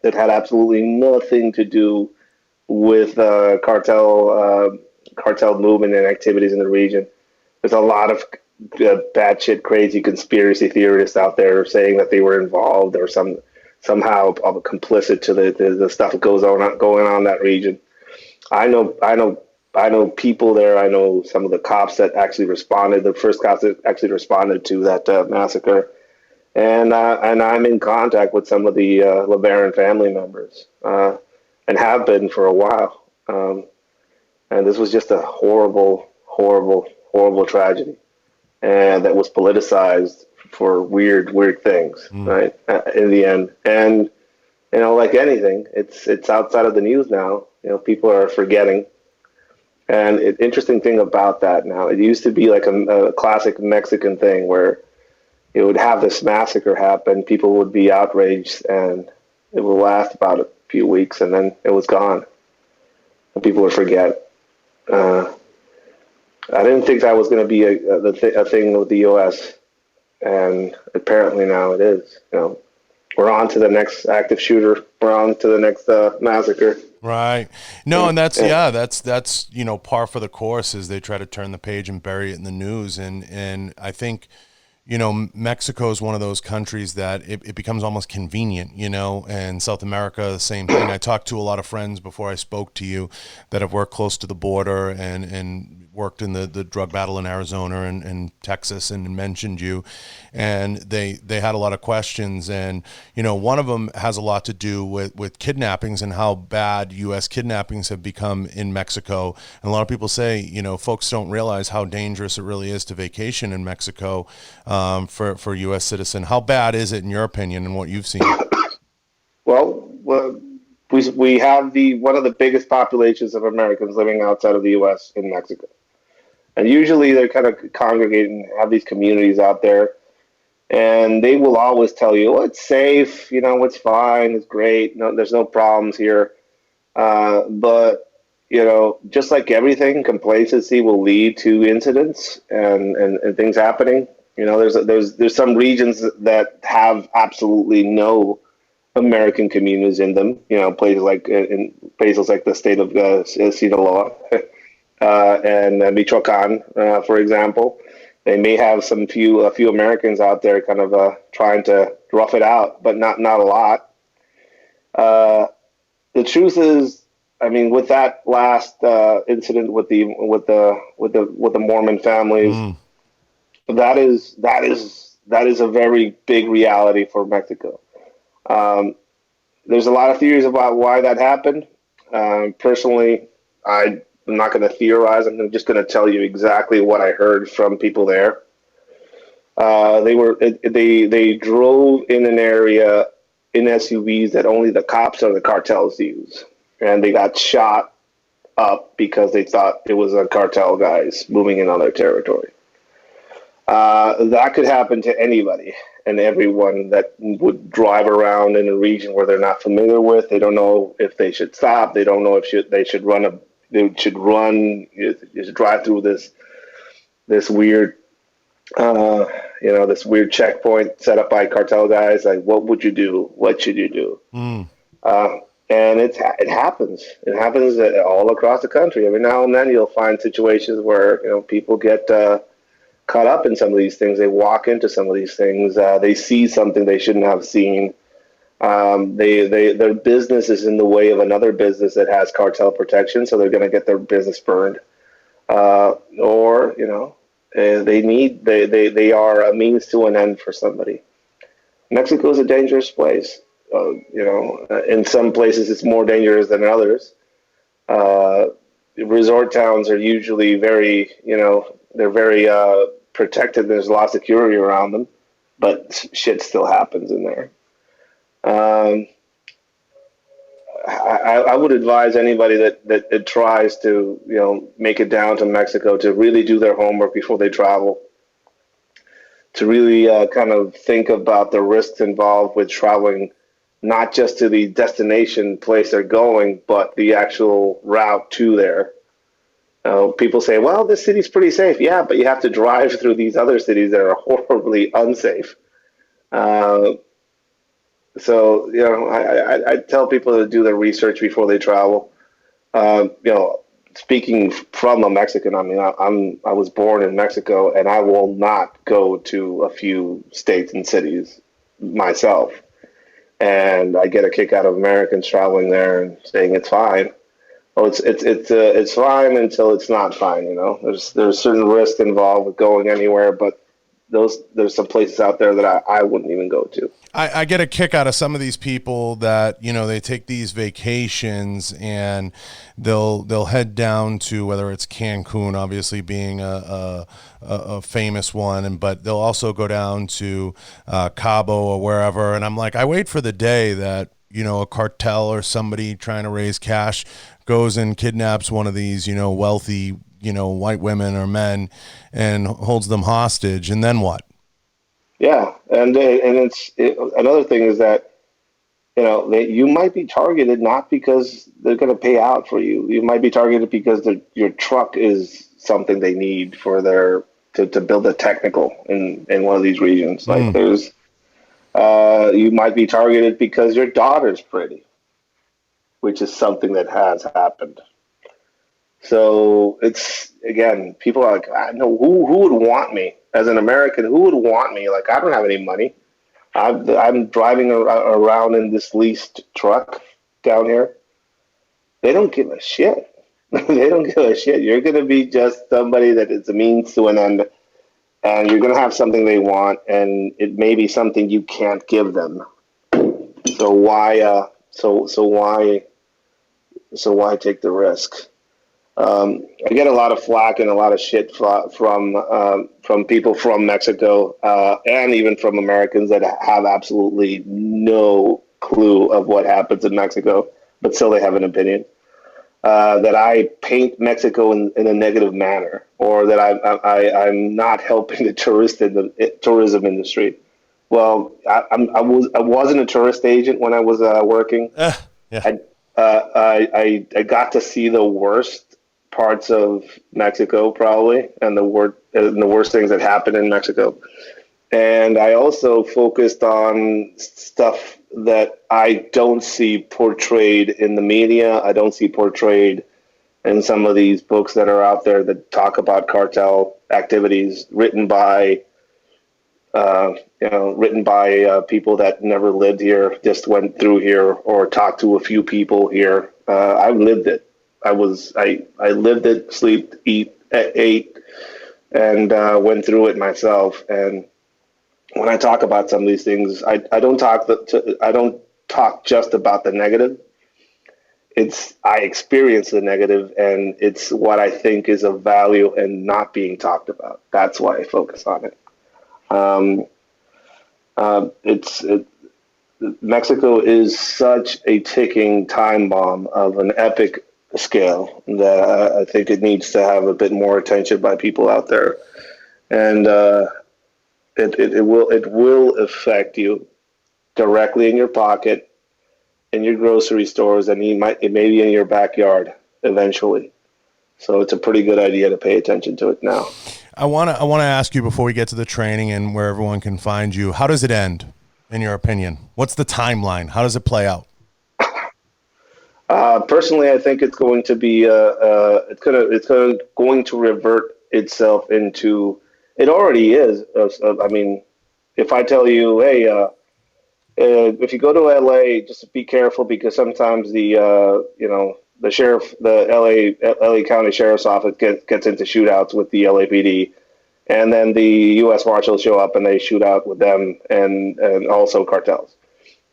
Speaker 2: that had absolutely nothing to do with cartel movement and activities in the region. There's a lot of batshit crazy conspiracy theorists out there saying that they were involved or somehow complicit to the stuff that going on in that region. I know people there. I know some of the cops that actually responded. The first cops that actually responded to that massacre, and I'm in contact with some of the LeBaron family members, and have been for a while. And this was just a horrible, horrible, horrible tragedy, and that was politicized for weird things, right? In the end, and like anything, it's outside of the news now. People are forgetting. And the interesting thing about that now, it used to be like a classic Mexican thing where it would have this massacre happen, people would be outraged, and it would last about a few weeks, and then it was gone, and people would forget. I didn't think that was going to be a thing with the U.S., and apparently now it is. We're on to the next active shooter. We're on to the next massacre.
Speaker 1: Right. No, and that's par for the course is they try to turn the page and bury it in the news. And I think, Mexico is one of those countries that it becomes almost convenient, and South America, the same thing. I talked to a lot of friends before I spoke to you that have worked close to the border and worked in the drug battle in Arizona and Texas and mentioned you, and they had a lot of questions. And, one of them has a lot to do with kidnappings and how bad U.S. kidnappings have become in Mexico. And a lot of people say, folks don't realize how dangerous it really is to vacation in Mexico for U.S. citizen. How bad is it in your opinion and what you've seen?
Speaker 2: Well, we have one of the biggest populations of Americans living outside of the U.S. in Mexico. And usually they're kind of congregate and have these communities out there. And they will always tell you, it's safe, it's fine, it's great, no, there's no problems here. But, just like everything, complacency will lead to incidents and things happening. There's some regions that have absolutely no American communities in them. Places like the state of Sinaloa. And Michoacan, for example, they may have a few Americans out there kind of trying to rough it out, but not a lot. The truth is, with that last incident with the Mormon families, that is a very big reality for Mexico. There's a lot of theories about why that happened. Personally, I'm not going to theorize. I'm just going to tell you exactly what I heard from people there. They drove in an area in SUVs that only the cops or the cartels use, and they got shot up because they thought it was a cartel guys moving in on their territory. That could happen to anybody and everyone that would drive around in a region where they're not familiar with. They don't know if they should stop. They don't know if they should run. You should drive through this weird, this weird checkpoint set up by cartel guys. Like, what would you do? What should you do? And it happens. It happens all across the country. Every now and then you'll find situations where people get caught up in some of these things. They walk into some of these things. They see something they shouldn't have seen. Their business is in the way of another business that has cartel protection, so they're going to get their business burned. They are a means to an end for somebody. Mexico is a dangerous place. In some places it's more dangerous than others. Resort towns are usually very, they're very protected. There's a lot of security around them, but shit still happens in there. I would advise anybody that tries to, make it down to Mexico to really do their homework before they travel, to really kind of think about the risks involved with traveling, not just to the destination place they're going, but the actual route to there. People say, well, this city's pretty safe. Yeah, but you have to drive through these other cities that are horribly unsafe. Uh, so I tell people to do their research before they travel. Speaking from a Mexican, I mean, I was born in Mexico, and I will not go to a few states and cities myself. And I get a kick out of Americans traveling there and saying it's fine. Well, it's fine until it's not fine. There's certain risk involved with going anywhere, but there's some places out there that I wouldn't even go to.
Speaker 1: I get a kick out of some of these people that, they take these vacations and they'll head down to, whether it's Cancun, obviously being a famous one, but they'll also go down to Cabo or wherever. And I'm like, I wait for the day that, a cartel or somebody trying to raise cash goes and kidnaps one of these, wealthy, white women or men and holds them hostage. And then what?
Speaker 2: Yeah, and another thing is that you might be targeted not because they're going to pay out for you. You might be targeted because your truck is something they need for to build a technical in one of these regions. Like you might be targeted because your daughter's pretty, which is something that has happened. So it's, again, people are like, I know who would want me as an American. Who would want me? Like, I don't have any money. I'm driving around in this leased truck down here. They don't give a shit. They don't give a shit. You're going to be just somebody that is a means to an end, and you're going to have something they want, and it may be something you can't give them. So why? So why take the risk? I get a lot of flack and a lot of shit from people from Mexico and even from Americans that have absolutely no clue of what happens in Mexico, but still they have an opinion. That I paint Mexico in a negative manner, or that I'm not helping the tourism industry. Well, I wasn't a tourist agent when I was working.
Speaker 1: Yeah.
Speaker 2: I got to see the worst parts of Mexico, probably, and the worst things that happen in Mexico. And I also focused on stuff that I don't see portrayed in the media. I don't see portrayed in some of these books that are out there that talk about cartel activities written by people that never lived here, just went through here or talked to a few people here. I lived it. I lived it, slept, ate, and went through it myself. And when I talk about some of these things, I don't talk just about the negative. I experience the negative, and it's what I think is of value and not being talked about. That's why I focus on it. Mexico is such a ticking time bomb of an epic scale that I think it needs to have a bit more attention by people out there, and it will affect you directly in your pocket, in your grocery stores, and it may be in your backyard eventually. So it's a pretty good idea to pay attention to it now.
Speaker 1: I want to ask you before we get to the training and where everyone can find you. How does it end, in your opinion? What's the timeline? How does it play out?
Speaker 2: Personally, I think it's going to be going to revert itself into. It already is. I mean, if I tell you, hey, if you go to LA, just be careful because sometimes the sheriff, the LA County Sheriff's Office gets into shootouts with the LAPD, and then the U.S. Marshals show up and they shoot out with them and also cartels.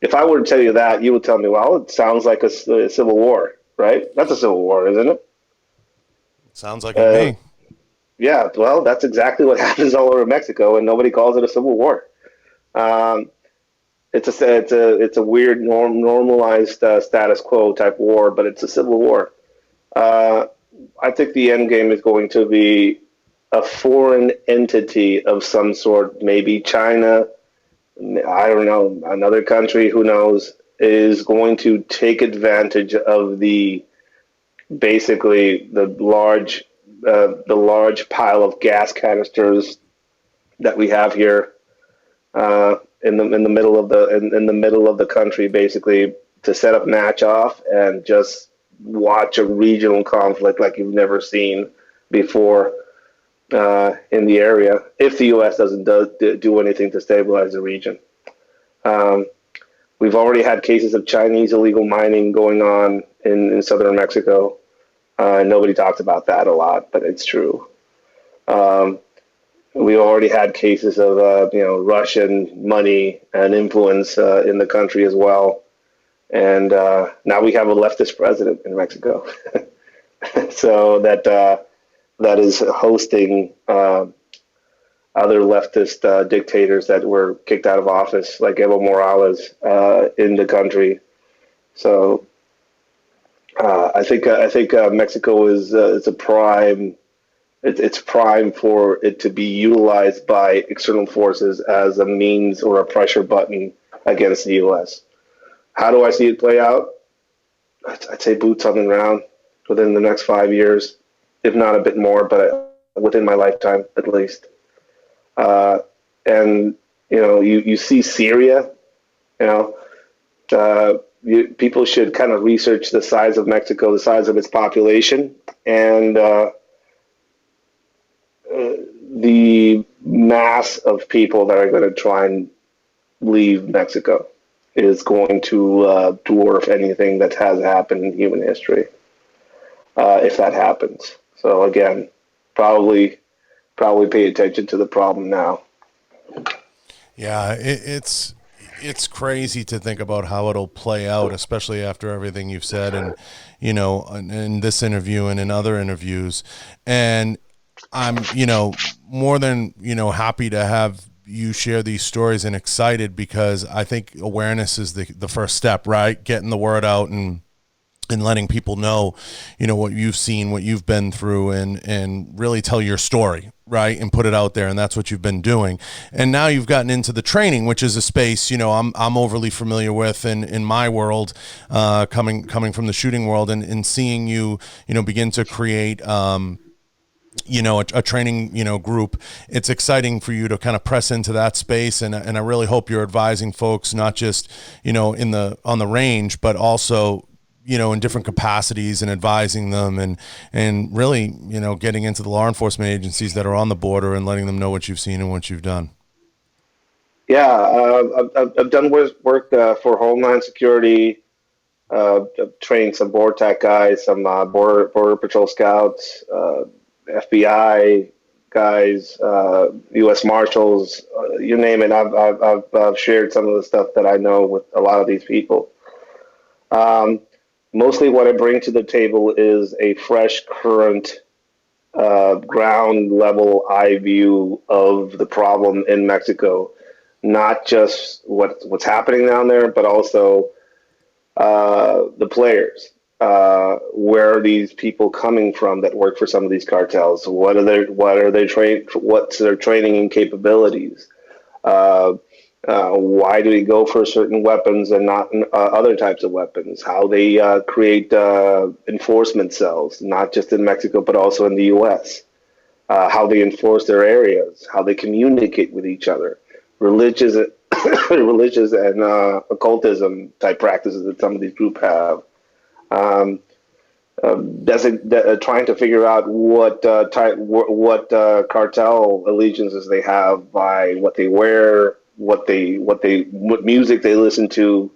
Speaker 2: If I were to tell you that, you would tell me, well, it sounds like a civil war, right? That's a civil war, isn't it?
Speaker 1: Sounds like it me.
Speaker 2: Yeah, well, that's exactly what happens all over Mexico, and nobody calls it a civil war. It's a weird normalized status quo type war, but it's a civil war. I think the end game is going to be a foreign entity of some sort, maybe China. I don't know, another country, who knows, is going to take advantage of basically the large pile of gas canisters that we have here, in the middle of the country, basically, to set up match off and just watch a regional conflict like you've never seen before in the area. If the U.S. doesn't do anything to stabilize the region, we've already had cases of Chinese illegal mining going on in southern Mexico. Nobody talks about that a lot, but it's true. We already had cases of Russian money and influence in the country as well, and now we have a leftist president in Mexico, so that is hosting other leftist dictators that were kicked out of office, like Evo Morales, in the country. So I think Mexico is a prime. It's prime for it to be utilized by external forces as a means or a pressure button against the U.S. How do I see it play out? I'd say boots on the ground within the next 5 years, if not a bit more, but within my lifetime at least. And you see Syria. People should kind of research the size of Mexico, the size of its population, and the mass of people that are going to try and leave Mexico is going to dwarf anything that has happened in human history, if that happens. So again, probably pay attention to the problem now.
Speaker 1: Yeah, it's crazy to think about how it'll play out, especially after everything you've said, and in this interview and in other interviews. And I'm more than happy to have you share these stories and excited, because I think awareness is the first step, right? Getting the word out and letting people know, what you've seen, what you've been through, and really tell your story, right? And put it out there. And that's what you've been doing. And now you've gotten into the training, which is a space, I'm overly familiar with in my world, coming from the shooting world, and seeing you, begin to create, a training, group. It's exciting for you to kind of press into that space. And I really hope you're advising folks, not just, on the range, but also, in different capacities, and advising them, and really, getting into the law enforcement agencies that are on the border and letting them know what you've seen and what you've done.
Speaker 2: Yeah, I've done work for Homeland Security. I've trained some BORTAC guys, some Border Patrol scouts, FBI guys, U.S. Marshals, you name it. I've shared some of the stuff that I know with a lot of these people. Mostly what I bring to the table is a fresh, current, ground level eye view of the problem in Mexico, not just what's happening down there, but also the players. Where are these people coming from that work for some of these cartels? What's their training and capabilities? Why do they go for certain weapons and not other types of weapons? How they create enforcement cells, not just in Mexico, but also in the U.S. How they enforce their areas, how they communicate with each other, religious and occultism type practices that some of these groups have. Trying to figure out what cartel allegiances they have by what they wear, what music they listen to,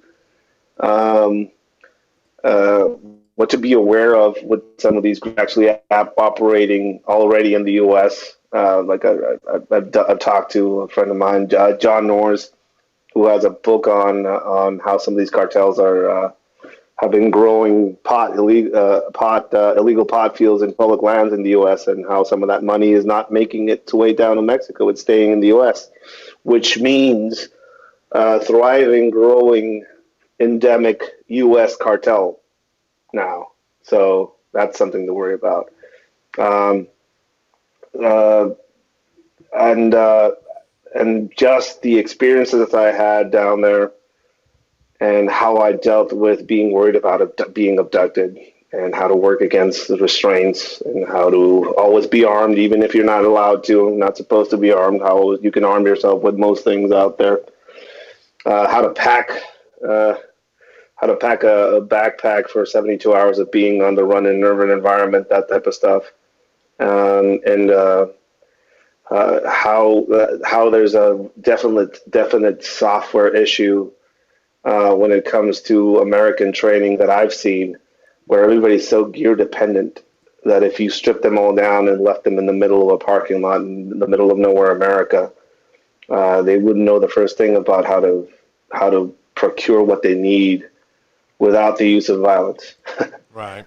Speaker 2: what to be aware of with some of these groups actually operating already in the U.S. I've talked to a friend of mine, John Norris, who has a book on how some of these cartels have been growing illegal pot fields in public lands in the U.S., and how some of that money is not making its way down to Mexico. It's staying in the U.S., which means thriving, growing, endemic U.S. cartel now. So that's something to worry about. And just the experiences that I had down there, and how I dealt with being worried about being abducted, and how to work against the restraints, and how to always be armed, even if you're not allowed to, not supposed to be armed, how you can arm yourself with most things out there, how to pack a backpack for 72 hours of being on the run in an urban environment, that type of stuff. And how there's a definite software issue when it comes to American training that I've seen, where everybody's so gear dependent that if you strip them all down and left them in the middle of a parking lot in the middle of nowhere America, they wouldn't know the first thing about how to procure what they need without the use of violence.
Speaker 1: Right.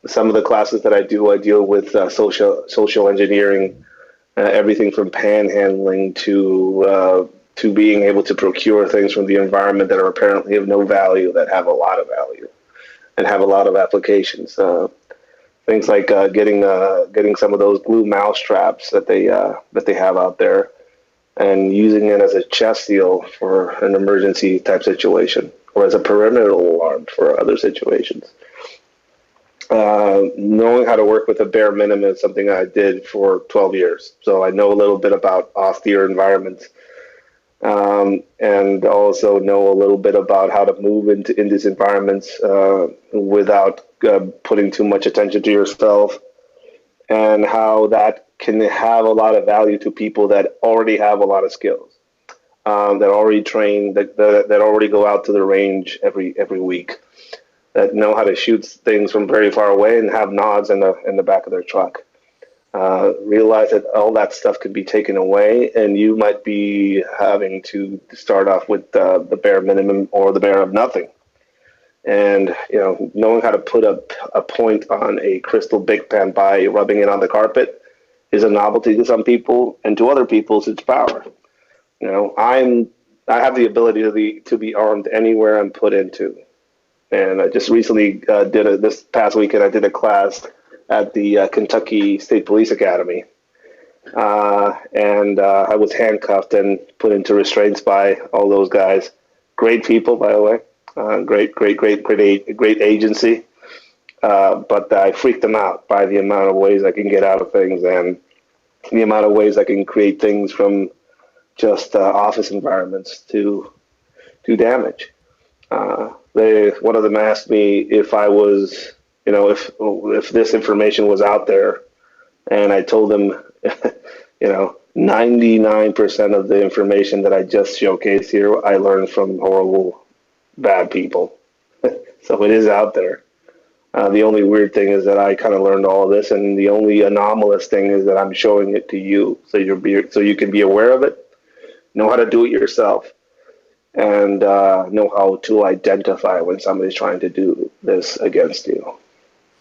Speaker 2: Some of the classes that I deal with social engineering, everything from panhandling to being able to procure things from the environment that are apparently of no value, that have a lot of value and have a lot of applications. Things like getting some of those blue mouse traps that they have out there and using it as a chest seal for an emergency type situation, or as a perimeter alarm for other situations. Knowing how to work with a bare minimum is something I did for 12 years. So I know a little bit about austere environments, and also know a little bit about how to move in these environments without putting too much attention to yourself, and how that can have a lot of value to people that already have a lot of skills, that already train, that already go out to the range every week, that know how to shoot things from very far away and have nods in the back of their truck. Realize that all that stuff can be taken away, and you might be having to start off with the bare minimum or the bare of nothing. And knowing how to put a point on a crystal big pan by rubbing it on the carpet is a novelty to some people, and to other people it's power. I have the ability to be armed anywhere I'm put into. And I just recently this past weekend, I did a class at the Kentucky State Police Academy. And I was handcuffed and put into restraints by all those guys. Great people, by the way. Great agency. But I freaked them out by the amount of ways I can get out of things and the amount of ways I can create things from just office environments to damage. One of them asked me if I was, if this information was out there, and I told them, 99% of the information that I just showcased here, I learned from horrible, bad people. So it is out there. The only weird thing is that I kind of learned all of this, and the only anomalous thing is that I'm showing it to you, so you can be aware of it, know how to do it yourself, and know how to identify when somebody's trying to do this against you.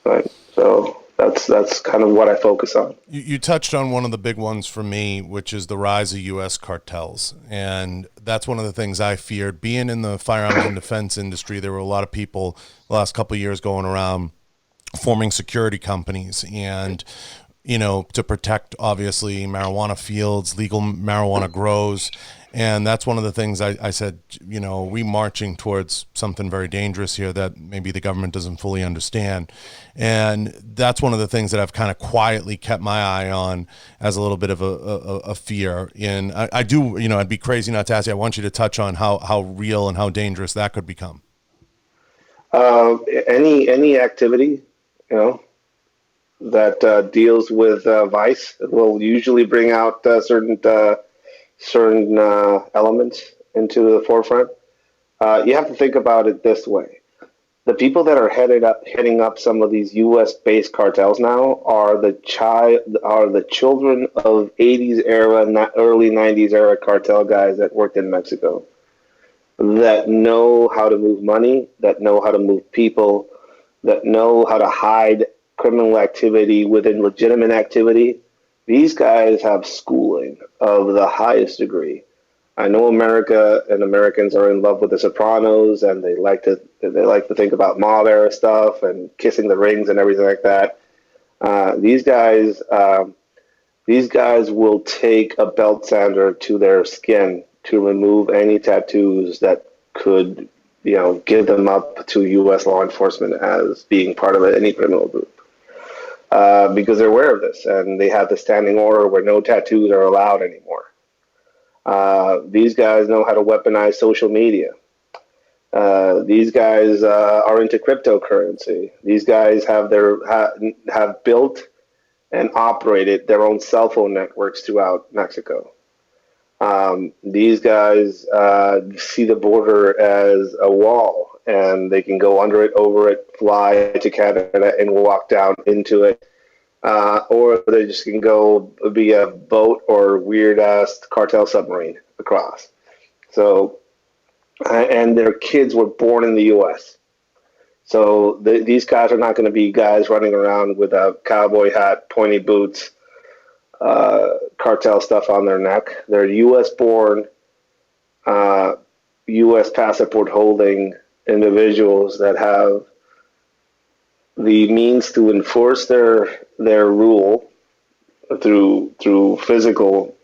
Speaker 2: Right. So that's kind of what I focus on.
Speaker 1: You touched on one of the big ones for me, which is the rise of U.S. cartels. And that's one of the things I feared. Being in the firearms and defense industry, there were a lot of people the last couple of years going around forming security companies and, to protect, obviously, marijuana fields, legal marijuana grows. And that's one of the things I said, we marching towards something very dangerous here that maybe the government doesn't fully understand. And that's one of the things that I've kind of quietly kept my eye on as a little bit of a fear. And I do, I'd be crazy not to ask you. I want you to touch on how real and how dangerous that could become.
Speaker 2: Any activity, that deals with vice will usually bring out certain elements into the forefront. You have to think about it this way. The people that are heading up some of these U.S.-based cartels now are the children of 80s era, early 90s era cartel guys that worked in Mexico, that know how to move money, that know how to move people, that know how to hide criminal activity within legitimate activity. These guys have schooling of the highest degree. I know America and Americans are in love with The Sopranos, and they like to think about mob era stuff and kissing the rings and everything like that. These guys will take a belt sander to their skin to remove any tattoos that could give them up to U.S. law enforcement as being part of any criminal group. Because they're aware of this, and they have the standing order where no tattoos are allowed anymore. These guys know how to weaponize social media. These guys are into cryptocurrency. These guys have built and operated their own cell phone networks throughout Mexico. These guys see the border as a wall, and they can go under it, over it, fly to Canada, and walk down into it. Or they just can go via boat or weird-ass cartel submarine across. So, and their kids were born in the U.S. So these guys are not going to be guys running around with a cowboy hat, pointy boots, cartel stuff on their neck. They're U.S.-born, U.S. passport-holding individuals that have the means to enforce their rule through physical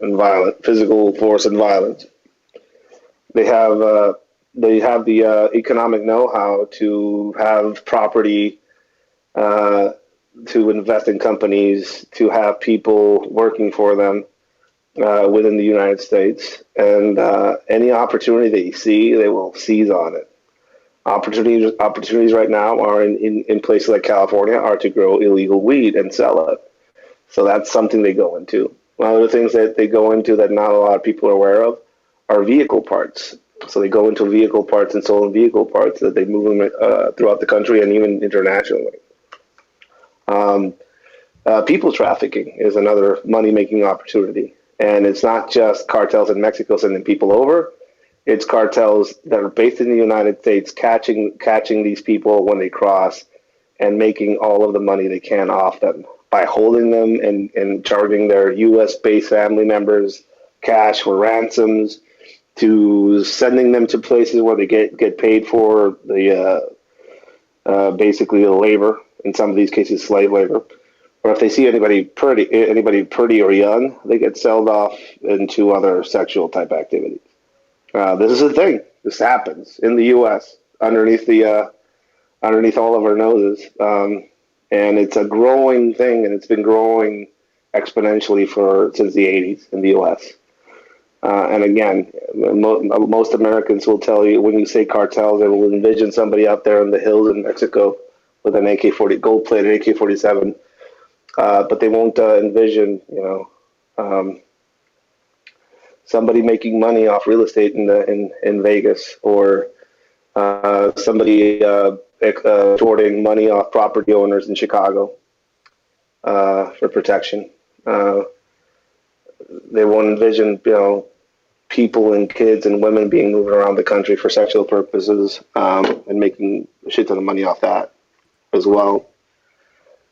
Speaker 2: force and violence. They have the economic know-how to have property, to invest in companies, to have people working for them within the United States, and any opportunity they see, they will seize on it. Opportunities right now are in places like California are to grow illegal weed and sell it. So that's something they go into. One of the things that they go into that not a lot of people are aware of are vehicle parts. So they go into vehicle parts and stolen vehicle parts that they move them throughout the country and even internationally. People trafficking is another money-making opportunity. And it's not just cartels in Mexico sending people over. It's cartels that are based in the United States catching these people when they cross and making all of the money they can off them by holding them and charging their U.S.-based family members cash for ransoms, to sending them to places where they get paid for the basically the labor, in some of these cases slave labor. Or if they see anybody pretty or young, they get sold off into other sexual type activities. This is a thing. This happens in the U.S. underneath all of our noses, and it's a growing thing, and it's been growing exponentially since the 80s in the U.S. And again, most Americans will tell you when you say cartels, they will envision somebody out there in the hills in Mexico with an gold-plated AK-47, but they won't envision, somebody making money off real estate in Vegas, or somebody extorting money off property owners in Chicago for protection. They won't envision, people and kids and women being moved around the country for sexual purposes and making a shit ton of money off that as well.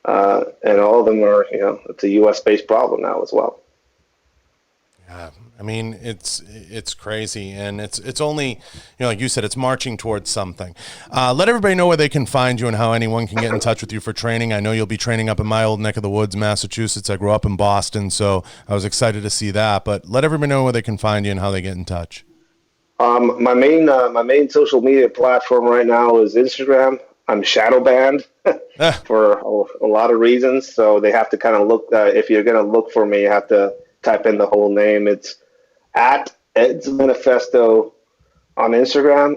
Speaker 2: And all of them are, it's a U.S.-based problem now as well.
Speaker 1: Yeah, I mean, it's crazy, and it's only, like you said, it's marching towards something. Let everybody know where they can find you and how anyone can get in touch with you for training. I know you'll be training up in my old neck of the woods, Massachusetts. I grew up in Boston, so I was excited to see that. But let everybody know where they can find you and how they get in touch.
Speaker 2: My main social media platform right now is Instagram. I'm shadow banned for a lot of reasons, so they have to kind of look. If you're going to look for me, you have to type in the whole name. It's at Ed's Manifesto on Instagram.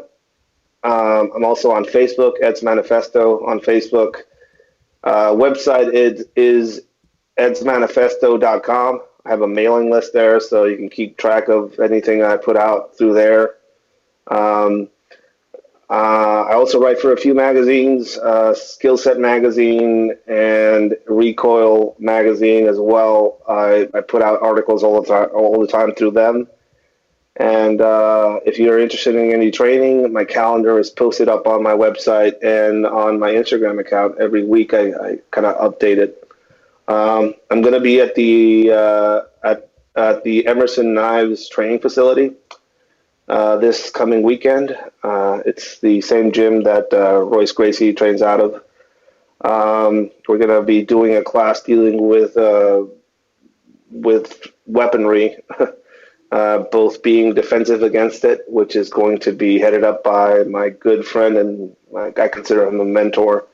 Speaker 2: I'm also on Facebook, Ed's Manifesto on Facebook. Website is edsmanifesto.com. I have a mailing list there, so you can keep track of anything I put out through there. I also write for a few magazines, Skill Set Magazine and Recoil Magazine as well. I put out articles all the time through them. And if you're interested in any training, my calendar is posted up on my website and on my Instagram account. Every week I kind of update it. I'm going to be at the Emerson Knives training facility this coming weekend. It's the same gym that Royce Gracie trains out of. We're going to be doing a class dealing with weaponry both being defensive against it, which is going to be headed up by my good friend and I consider him a mentor,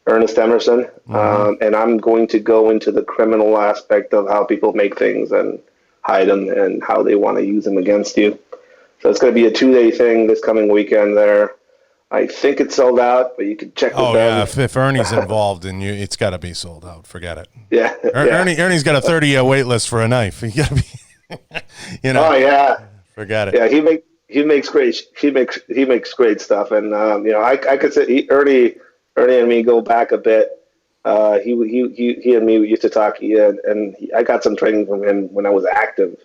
Speaker 2: Ernest Emerson. And I'm going to go into the criminal aspect of how people make things and hide them and how they want to use them against you. So it's going to be a 2-day thing this coming weekend there. I think it's sold out, but you can check with them.
Speaker 1: Yeah, if Ernie's involved in you, it's got to be sold out. Forget it.
Speaker 2: Yeah,
Speaker 1: Ernie's got a 30-year wait list for a knife. You got to be,
Speaker 2: Oh yeah,
Speaker 1: forget it.
Speaker 2: Yeah, he makes great stuff, and I could say Ernie and me go back a bit. He and me used to talk, and I got some training from him when I was active,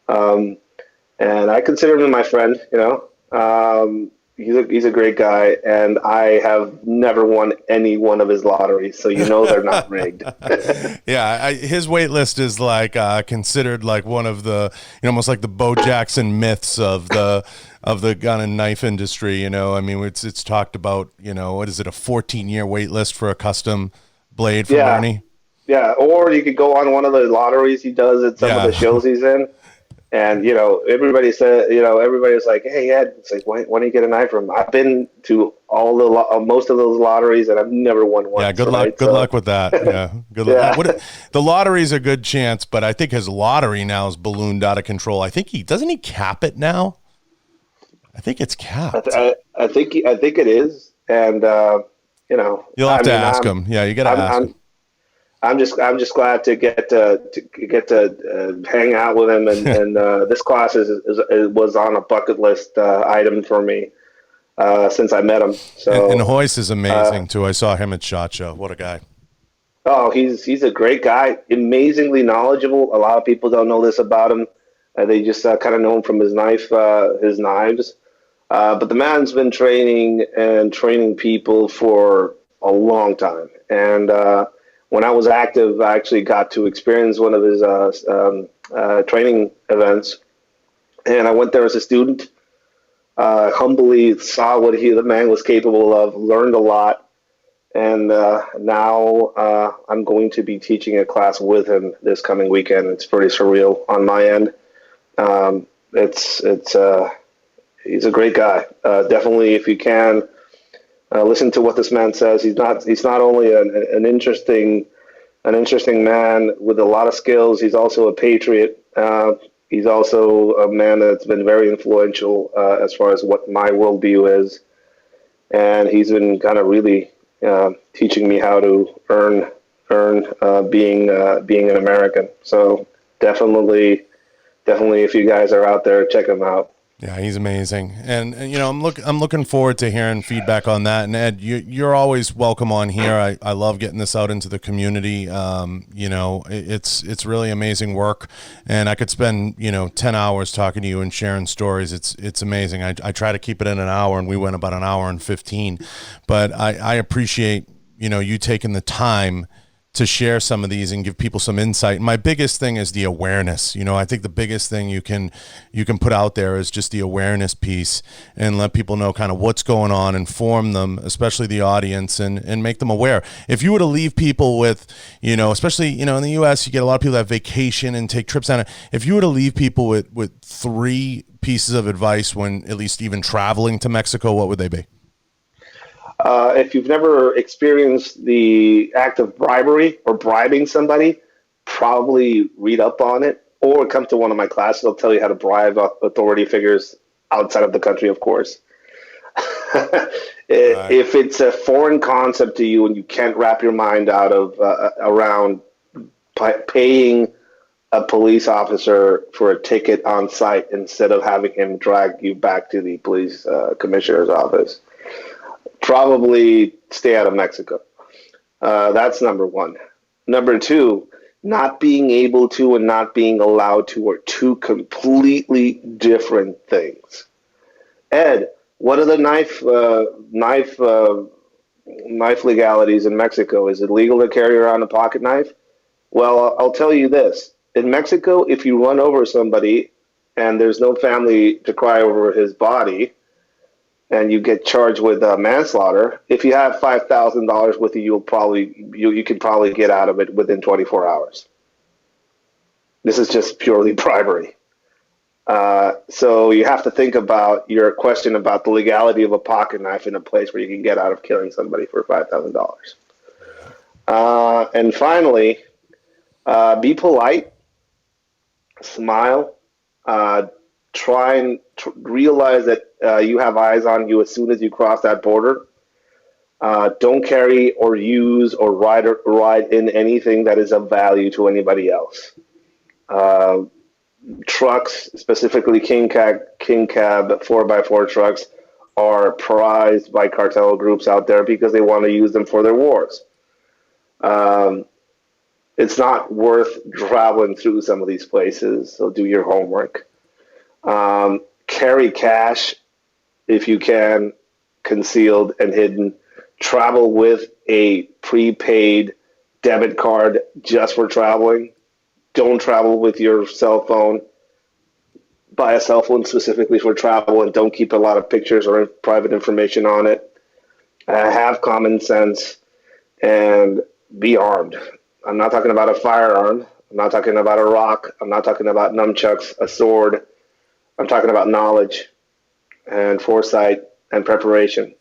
Speaker 2: and I consider him my friend. He's a great guy, and I have never won any one of his lotteries, so they're not rigged.
Speaker 1: Yeah, his wait list is like considered like one of the almost like the Bo Jackson myths of the gun and knife industry. I mean, it's talked about. What is it, a 14-year wait list for a custom blade from Ernie? Yeah,
Speaker 2: or you could go on one of the lotteries he does at some of the shows he's in. And, everybody said, everybody was like, hey, Ed, it's like, why don't you get a knife from him? I've been to most of those lotteries, and I've never won one.
Speaker 1: Yeah, good luck with that. Yeah, good luck. The lottery's a good chance, but I think his lottery now is ballooned out of control. I think doesn't he cap it now? I think it's capped.
Speaker 2: I think it is. And,
Speaker 1: You'll have to ask him. Yeah, you got to ask him.
Speaker 2: I'm just glad to get to hang out with him, and this class was on a bucket list item for me since I met him. So
Speaker 1: and Hoyce is amazing too. I saw him at SHOT Show. What a guy!
Speaker 2: Oh, he's a great guy, amazingly knowledgeable. A lot of people don't know this about him. They just kind of know him from his knives. But the man's been training people for a long time, and when I was active, I actually got to experience one of his training events, and I went there as a student. Humbly saw what the man was capable of, learned a lot, and now I'm going to be teaching a class with him this coming weekend. It's pretty surreal on my end. He's a great guy. Definitely, if you can. Listen to what this man says. He's not only an interesting man with a lot of skills. He's also a patriot. He's also a man that's been very influential as far as what my worldview is, and he's been kind of really teaching me how to earn being an American. So definitely, if you guys are out there, check him out.
Speaker 1: Yeah, he's amazing, and I'm looking forward to hearing feedback on that. And Ed, you're always welcome on here. I love getting this out into the community. It's really amazing work, and I could spend 10 hours talking to you and sharing stories. It's amazing. I try to keep it in an hour, and we went about an hour and 15. But I appreciate you taking the time to share some of these and give people some insight. My biggest thing is the awareness. I think the biggest thing you can put out there is just the awareness piece and let people know kind of what's going on, inform them, especially the audience, and make them aware. If you were to leave people with, especially, in the US, you get a lot of people that vacation and take trips on it. If you were to leave people with 3 pieces of advice when at least even traveling to Mexico, what would they be?
Speaker 2: If you've never experienced the act of bribery or bribing somebody, probably read up on it or come to one of my classes. I'll tell you how to bribe authority figures outside of the country, of course. If it's a foreign concept to you and you can't wrap your mind out of around paying a police officer for a ticket on site instead of having him drag you back to the police commissioner's office, probably stay out of Mexico. That's number 1. Number 2, not being able to and not being allowed to are 2 completely different things. Ed, what are the knife legalities in Mexico? Is it legal to carry around a pocket knife? Well, I'll tell you this. In Mexico, if you run over somebody and there's no family to cry over his body, and you get charged with manslaughter, if you have $5,000 with you, you can probably get out of it within 24 hours. This is just purely bribery. So you have to think about your question about the legality of a pocket knife in a place where you can get out of killing somebody for $5,000. And finally, be polite, smile, try and realize that you have eyes on you as soon as you cross that border. Don't carry or use or ride in anything that is of value to anybody else. Trucks, specifically King Cab 4x4 trucks, are prized by cartel groups out there because they want to use them for their wars. It's not worth traveling through some of these places, so do your homework. Carry cash if you can, concealed and hidden. Travel with a prepaid debit card just for traveling. Don't travel with your cell phone. Buy a cell phone specifically for travel and don't keep a lot of pictures or private information on it. Have common sense and be armed. I'm not talking about a firearm. I'm not talking about a rock. I'm not talking about nunchucks, a sword. I'm talking about knowledge and foresight and preparation.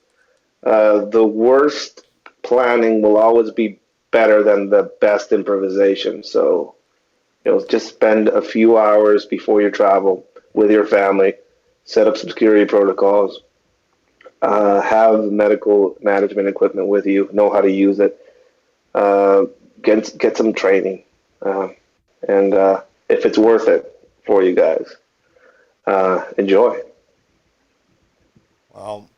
Speaker 2: The worst planning will always be better than the best improvisation. So, just spend a few hours before you travel with your family, set up some security protocols, have medical management equipment with you, know how to use it, get some training, and if it's worth it for you guys, enjoy.
Speaker 1: Well,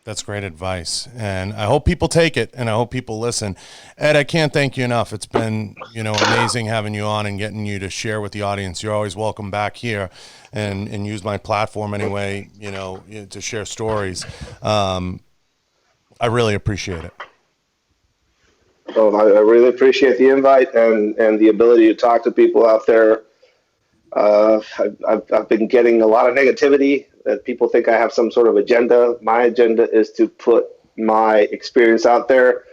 Speaker 1: that's great advice, and I hope people take it, and I hope people listen. Ed, I can't thank you enough. It's been, amazing having you on and getting you to share with the audience. You're always welcome back here, and use my platform anyway, to share stories. I really appreciate it.
Speaker 2: Well, I really appreciate the invite and the ability to talk to people out there. I've been getting a lot of negativity that people think I have some sort of agenda. My agenda is to put my experience out there,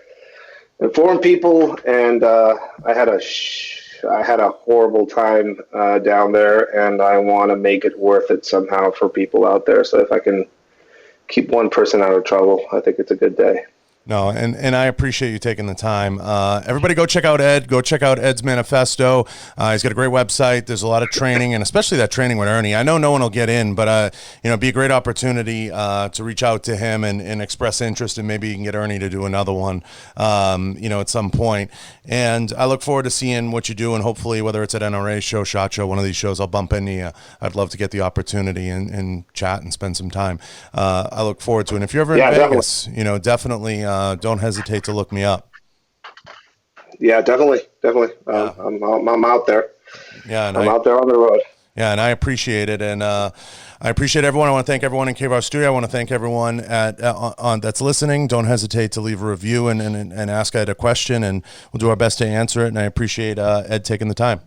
Speaker 2: inform people, and I had a horrible time down there, and I want to make it worth it somehow for people out there. So if I can keep one person out of trouble, I think it's a good day.
Speaker 1: No, and I appreciate you taking the time. Everybody go check out Ed. Go check out Ed's Manifesto. He's got a great website. There's a lot of training, and especially that training with Ernie. I know no one will get in, but it'd be a great opportunity to reach out to him and express interest, and maybe you can get Ernie to do another one, at some point. And I look forward to seeing what you do, and hopefully, whether it's at NRA show, SHOT Show, one of these shows, I'll bump into you. I'd love to get the opportunity and chat and spend some time. I look forward to it. And if you're ever in Vegas, definitely don't hesitate to look me up.
Speaker 2: Yeah, definitely. Yeah. I'm out there.
Speaker 1: Yeah, and
Speaker 2: I'm out there on the road.
Speaker 1: Yeah, and I appreciate it, and I appreciate everyone. I want to thank everyone in KVAR Studio. I want to thank everyone that's listening. Don't hesitate to leave a review and ask Ed a question, and we'll do our best to answer it. And I appreciate Ed taking the time.